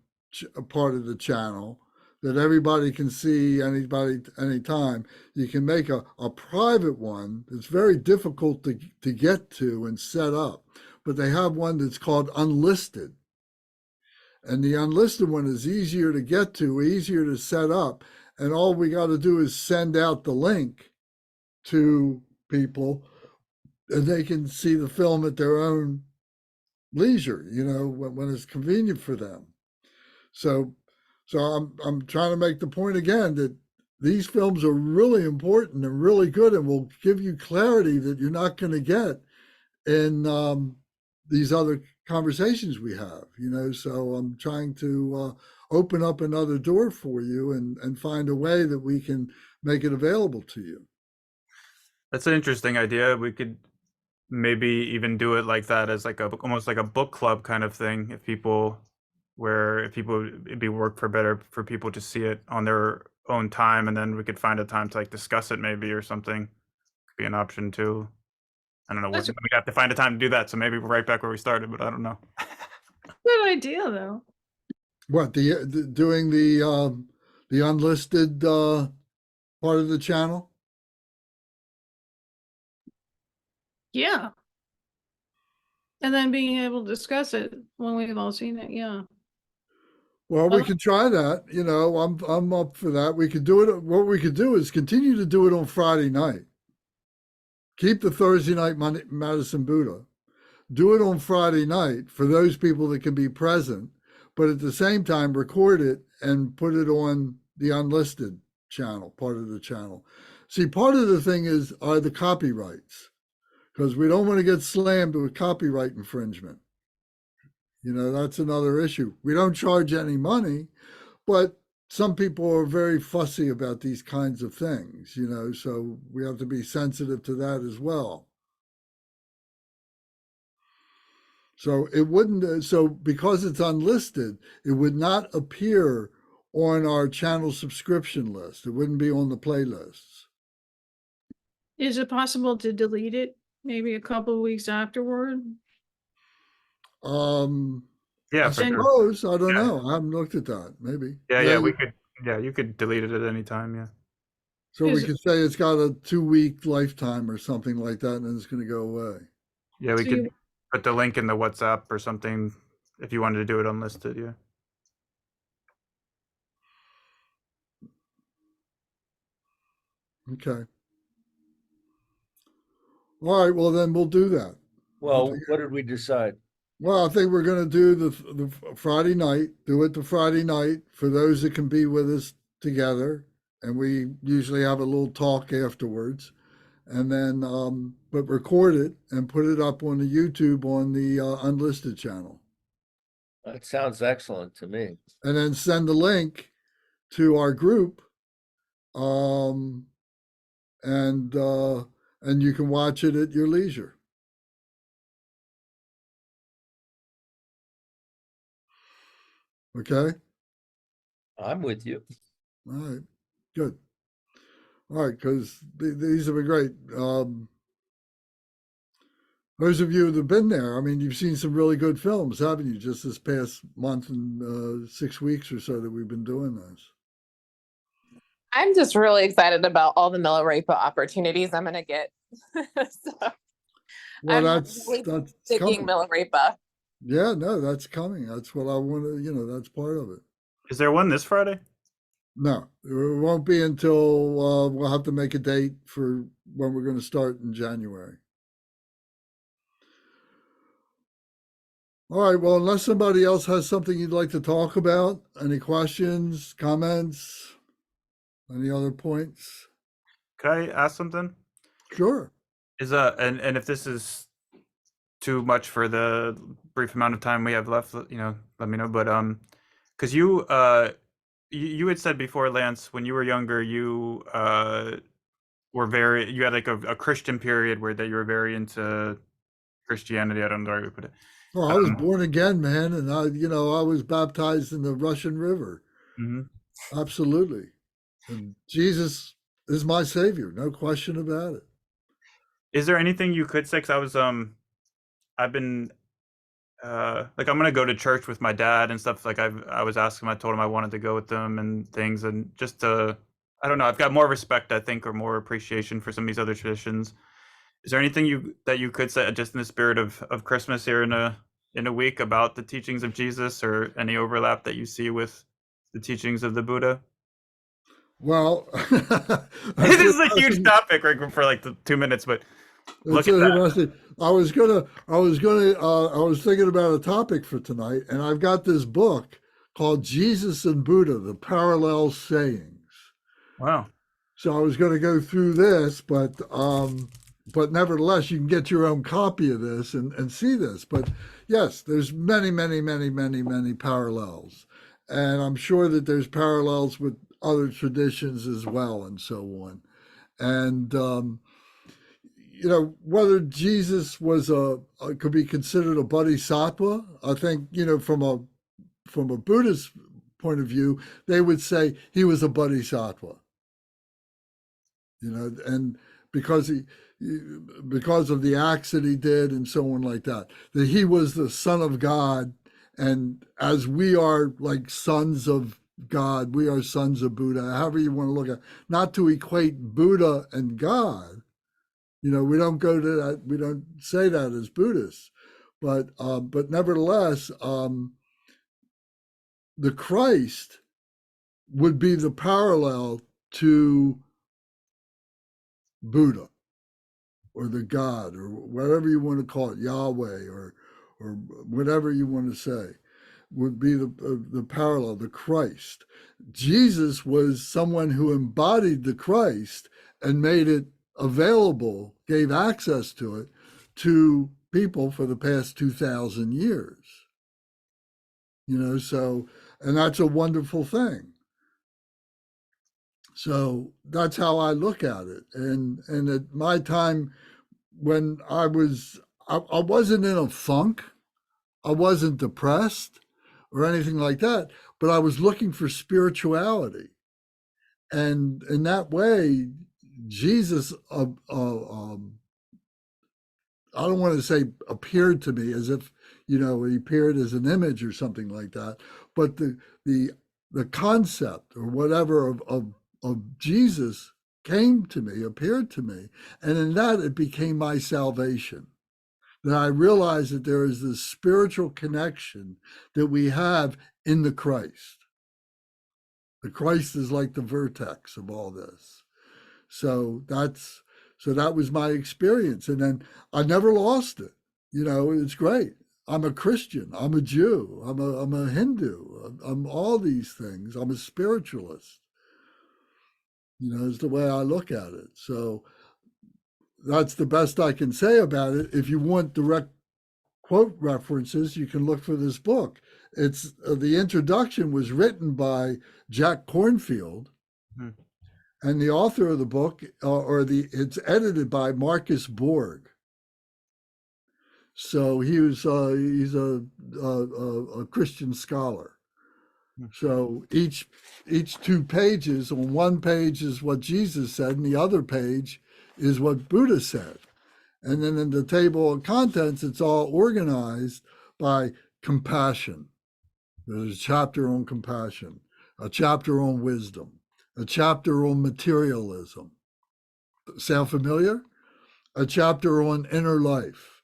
part of the channel that everybody can see anytime. You can make a private one. It's very difficult to get to and set up, but they have one that's called unlisted. And the unlisted one is easier to get to, easier to set up. And all we got to do is send out the link to people, and they can see the film at their own leisure, when it's convenient for them. So I'm trying to make the point again that these films are really important and really good, and will give you clarity that you're not going to get in these other conversations we have. So I'm trying to open up another door for you and find a way that we can make it available to you. That's an interesting idea. We could maybe even do it like that, as almost like a book club kind of thing. It'd be work for better for people to see it on their own time, and then we could find a time to discuss it maybe, or something. Could be an option too. I don't know. We have to find a time to do that. So maybe we're right back where we started, but I don't know. Good idea, though. What doing the unlisted part of the channel? Yeah. And then being able to discuss it when we've all seen it. Yeah. Well, we can try that. I'm up for that. We could do it. What we could do is continue to do it on Friday night. Keep the Thursday night Medicine Buddha. Do it on Friday night for those people that can be present, but at the same time record it and put it on the unlisted channel, part of the channel. See, part of the thing are the copyrights, because we don't want to get slammed with copyright infringement. That's another issue. We don't charge any money, but some people are very fussy about these kinds of things, so we have to be sensitive to that as well. So it wouldn't, because it's unlisted, it would not appear on our channel subscription list. It wouldn't be on the playlists. Is it possible to delete it maybe a couple of weeks afterward? Yeah, I for sure. suppose. I don't Yeah. know. I haven't looked at that. Maybe. Yeah, we could. Yeah, you could delete it at any time. Yeah. So we Is- could say it's got a 2-week lifetime or something like that, and then it's going to go away. Yeah, we So could you- put the link in the WhatsApp or something if you wanted to do it unlisted. Yeah. Okay. All right. Well, then we'll do that. Well, what did we decide? Well, I think we're going to do the Friday night. Do it the Friday night for those that can be with us together, and we usually have a little talk afterwards, and then but record it and put it up on the YouTube on the unlisted channel, That sounds excellent to me. and then send the link to our group, and you can watch it at your leisure. Okay. I'm with you. All right. Good. All right, because these have been great. Those of you that have been there, I mean, you've seen some really good films, haven't you? Just this past month and 6 weeks or so that we've been doing this. I'm just really excited about all the Milarepa opportunities I'm going to get. So Well, I'm that's really coming. digging Milarepa. Yeah, no, that's coming. That's what I want to, that's part of it. Is there one this Friday? No, it won't be until we'll have to make a date for when we're going to start in January. All right, well, unless somebody else has something you'd like to talk about, any questions, comments, any other points? Could I ask something? Sure. Is and if this is too much for the brief amount of time we have left, let me know. But because you had said before, Lance, when you were younger, you you had like a Christian period where that you were very into Christianity. I don't know how to put it. Well, I was born again, man, and I was baptized in the Russian River. Mhm. Absolutely. And Jesus is my savior, no question about it. Is there anything you could say? Because I've been like I'm gonna go to church with my dad and stuff. Like I was asking him, I told him I wanted to go with them and things, and just to, I don't know, I've got more respect, I think, or more appreciation for some of these other traditions. Is there anything that you could say just in the spirit of Christmas here in a week about the teachings of Jesus, or any overlap that you see with the teachings of the Buddha? Well, This is a huge topic, right, for like the 2 minutes, but look at that. interesting. I was thinking about a topic for tonight, and I've got this book called Jesus and Buddha: The Parallel Sayings. Wow. So I was going to go through this, but nevertheless, you can get your own copy of this and see this. But yes, there's many, many, many, many, many parallels, and I'm sure that there's parallels with other traditions as well, and so on. And whether Jesus was could be considered a bodhisattva, I think from a Buddhist point of view, they would say he was a bodhisattva. And because of the acts that he did and so on like that he was the son of God, and as we are like sons of God, we are sons of Buddha, however you want to look at it. Not to equate Buddha and God, we don't go to that, we don't say that as Buddhists, but nevertheless, the Christ would be the parallel to Buddha, or the God, or whatever you want to call it, Yahweh, or whatever you want to say, would be the parallel, the Christ. Jesus was someone who embodied the Christ and made it available, gave access to it to people for the past 2,000 years. So, and that's a wonderful thing. So that's how I look at it. And at my time, when I wasn't in a funk, I wasn't depressed, or anything like that, but I was looking for spirituality. And in that way, Jesus, I don't want to say appeared to me as if, he appeared as an image or something like that, but the concept or whatever of Jesus came to me, appeared to me, and in that it became my salvation. That I realized that there is this spiritual connection that we have in the Christ. The Christ is like the vertex of all this. So that was my experience. And then I never lost it. It's great. I'm a Christian. I'm a Jew. I'm a Hindu. I'm all these things. I'm a spiritualist. Is the way I look at it. So that's the best I can say about it. If you want direct quote references, you can look for this book. It's the introduction was written by Jack Kornfield, and the author of the book, it's edited by Marcus Borg. So he's a Christian scholar. So each 2 pages, on one page is what Jesus said, and the other page is what Buddha said. And then in the table of contents, it's all organized by compassion. There's a chapter on compassion, a chapter on wisdom, a chapter on materialism. Sound familiar? A chapter on inner life,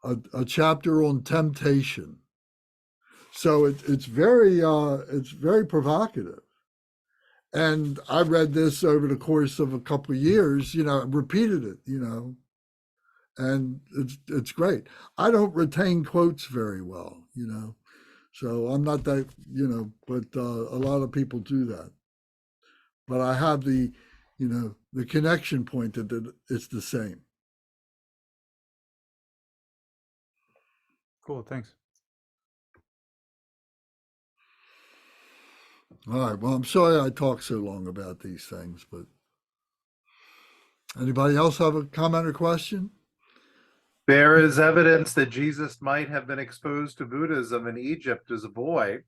a chapter on temptation. So it's very provocative. And I read this over the course of a couple of years, repeated it, and it's great. I don't retain quotes very well, so I'm not that, but a lot of people do that. But I have the connection point that it's the same. Cool, thanks. All right. Well, I'm sorry I talk so long about these things, but anybody else have a comment or question? There is evidence that Jesus might have been exposed to Buddhism in Egypt as a boy.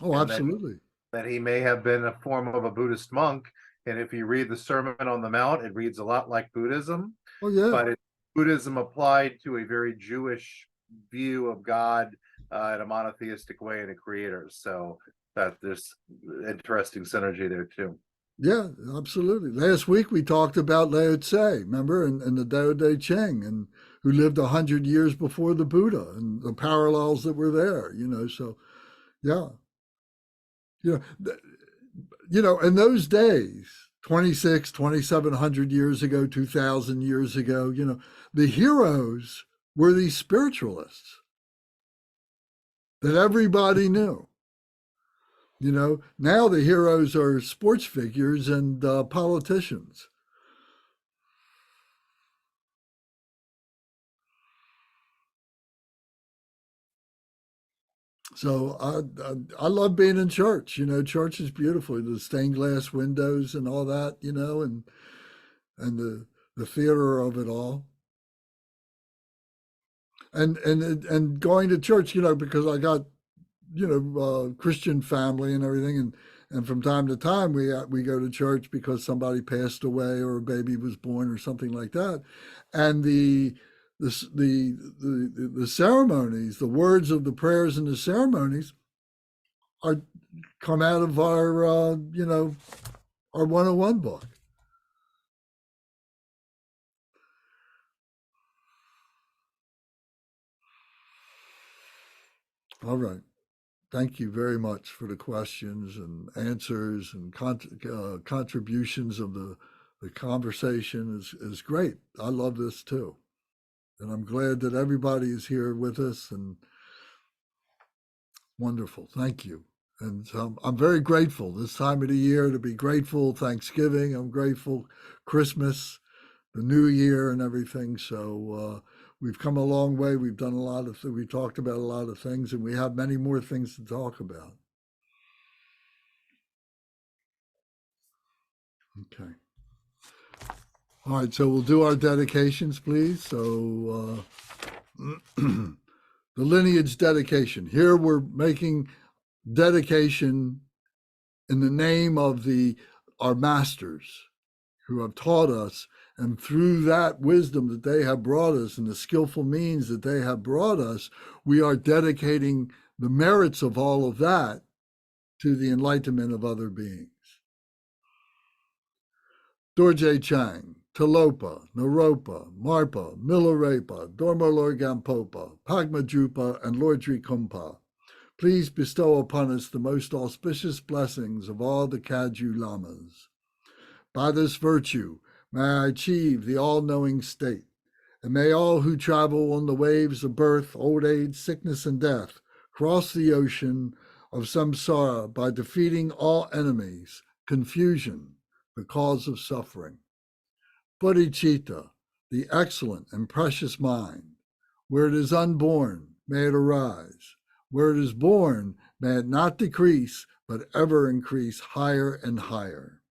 Oh, absolutely. That he may have been a form of a Buddhist monk. And if you read the Sermon on the Mount, it reads a lot like Buddhism. Oh, yeah. But it's Buddhism applied to a very Jewish view of God in a monotheistic way and a creator. So that there's interesting synergy there too. Yeah, absolutely. Last week we talked about Lao Tse, remember, and the Tao Te Ching, and who lived 100 years before the Buddha, and the parallels that were there, so yeah. In those days, 2,700 years ago, 2,000 years ago, the heroes were these spiritualists that everybody knew. Now the heroes are sports figures and politicians. So I love being in church. Church is beautiful. The stained glass windows and all that. And the theater of it all. And going to church. Because I got Christian family and everything, and from time to time we go to church because somebody passed away or a baby was born or something like that, and the ceremonies, the words of the prayers and the ceremonies come out of our our 101 book. All right. Thank you very much for the questions and answers and contributions of the conversation is great. I love this too. And I'm glad that everybody is here with us, and wonderful. Thank you. And so I'm very grateful this time of the year to be grateful. Thanksgiving, I'm grateful. Christmas, the New Year and everything. So we've come a long way. We've done a lot of we talked about a lot of things, and we have many more things to talk about. Okay. All right, so we'll do our dedications, please. So the lineage dedication. Here we're making dedication in the name of our masters who have taught us, and through that wisdom that they have brought us and the skillful means that they have brought us, we are dedicating the merits of all of that to the enlightenment of other beings. Dorje Chang, Talopa, Naropa, Marpa, Milarepa, Dormalorgampopa, Pagmajupa, and Lordri Kumpa, please bestow upon us the most auspicious blessings of all the Kagyu Lamas. By this virtue, may I achieve the all-knowing state, and may all who travel on the waves of birth, old age, sickness, and death cross the ocean of samsara by defeating all enemies, confusion, the cause of suffering. Bodhicitta, the excellent and precious mind, where it is unborn, may it arise. Where it is born, may it not decrease, but ever increase higher and higher.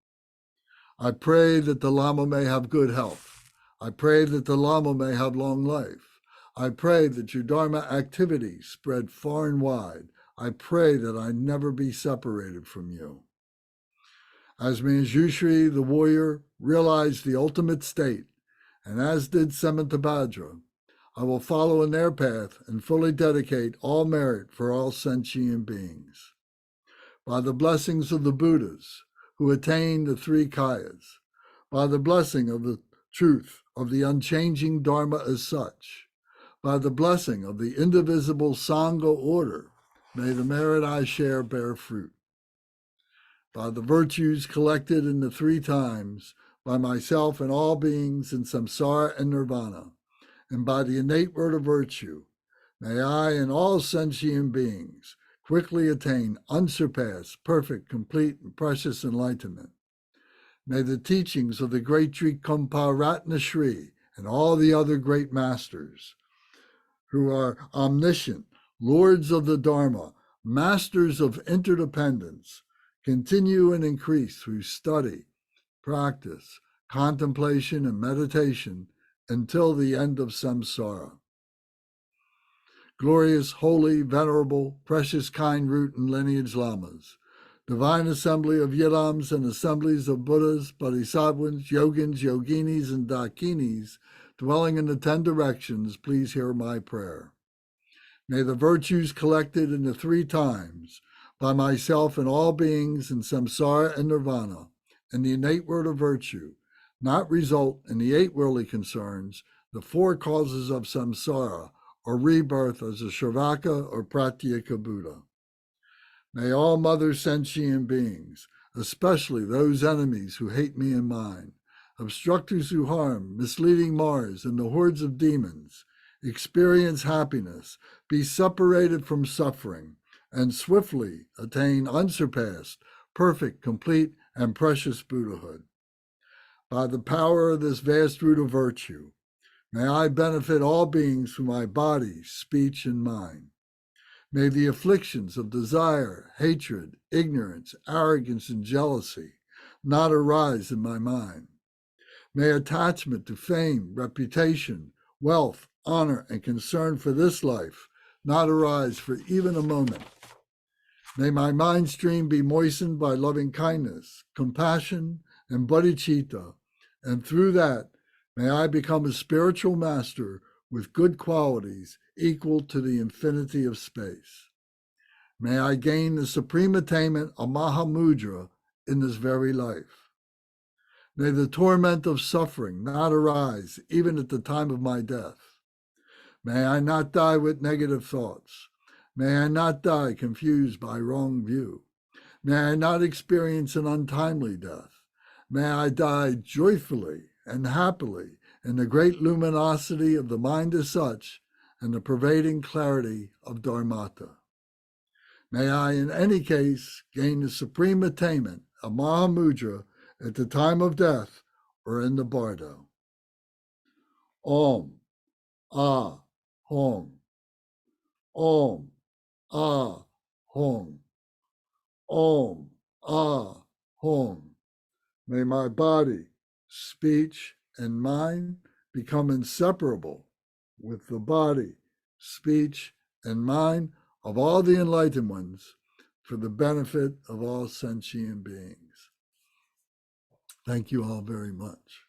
I pray that the Lama may have good health. I pray that the Lama may have long life. I pray that your Dharma activities spread far and wide. I pray that I never be separated from you. As Manjushri, the warrior, realized the ultimate state, and as did Samantabhadra, I will follow in their path and fully dedicate all merit for all sentient beings. By the blessings of the Buddhas, who attained the three kayas, by the blessing of the truth of the unchanging Dharma as such, by the blessing of the indivisible Sangha order, may the merit I share bear fruit. By the virtues collected in the three times, by myself and all beings in samsara and nirvana, and by the innate word of virtue, may I and all sentient beings quickly attain unsurpassed, perfect, complete, and precious enlightenment. May the teachings of the great Trikampa Ratna Shri and all the other great masters, who are omniscient, lords of the Dharma, masters of interdependence, continue and increase through study, practice, contemplation, and meditation until the end of samsara. Glorious, holy, venerable, precious, kind root and lineage lamas, divine assembly of yidams and assemblies of Buddhas, Bodhisattvas, Yogins, Yoginis, and Dakinis, dwelling in the 10 directions, please hear my prayer. May the virtues collected in the three times, by myself and all beings in samsara and nirvana, and the innate word of virtue, not result in the 8 worldly concerns, the 4 causes of samsara, or rebirth as a Shravaka or Pratyeka Buddha. May all mother sentient beings, especially those enemies who hate me and mine, obstructors who harm, misleading Mars, and the hordes of demons, experience happiness, be separated from suffering, and swiftly attain unsurpassed, perfect, complete, and precious Buddhahood. By the power of this vast root of virtue, may I benefit all beings through my body, speech, and mind. May the afflictions of desire, hatred, ignorance, arrogance, and jealousy not arise in my mind. May attachment to fame, reputation, wealth, honor, and concern for this life not arise for even a moment. May my mind stream be moistened by loving kindness, compassion, and bodhicitta, and through that, may I become a spiritual master with good qualities equal to the infinity of space. May I gain the supreme attainment of Mahamudra in this very life. May the torment of suffering not arise even at the time of my death. May I not die with negative thoughts. May I not die confused by wrong view. May I not experience an untimely death. May I die joyfully and happily in the great luminosity of the mind as such and the pervading clarity of Dharmata. May I, in any case, gain the supreme attainment of Mahamudra at the time of death or in the bardo. Om, Ah, Hong. Om, Ah, Hong. Om, Ah, Hong. May my body, speech, and mind become inseparable with the body, speech, and mind of all the enlightened ones for the benefit of all sentient beings. Thank you all very much.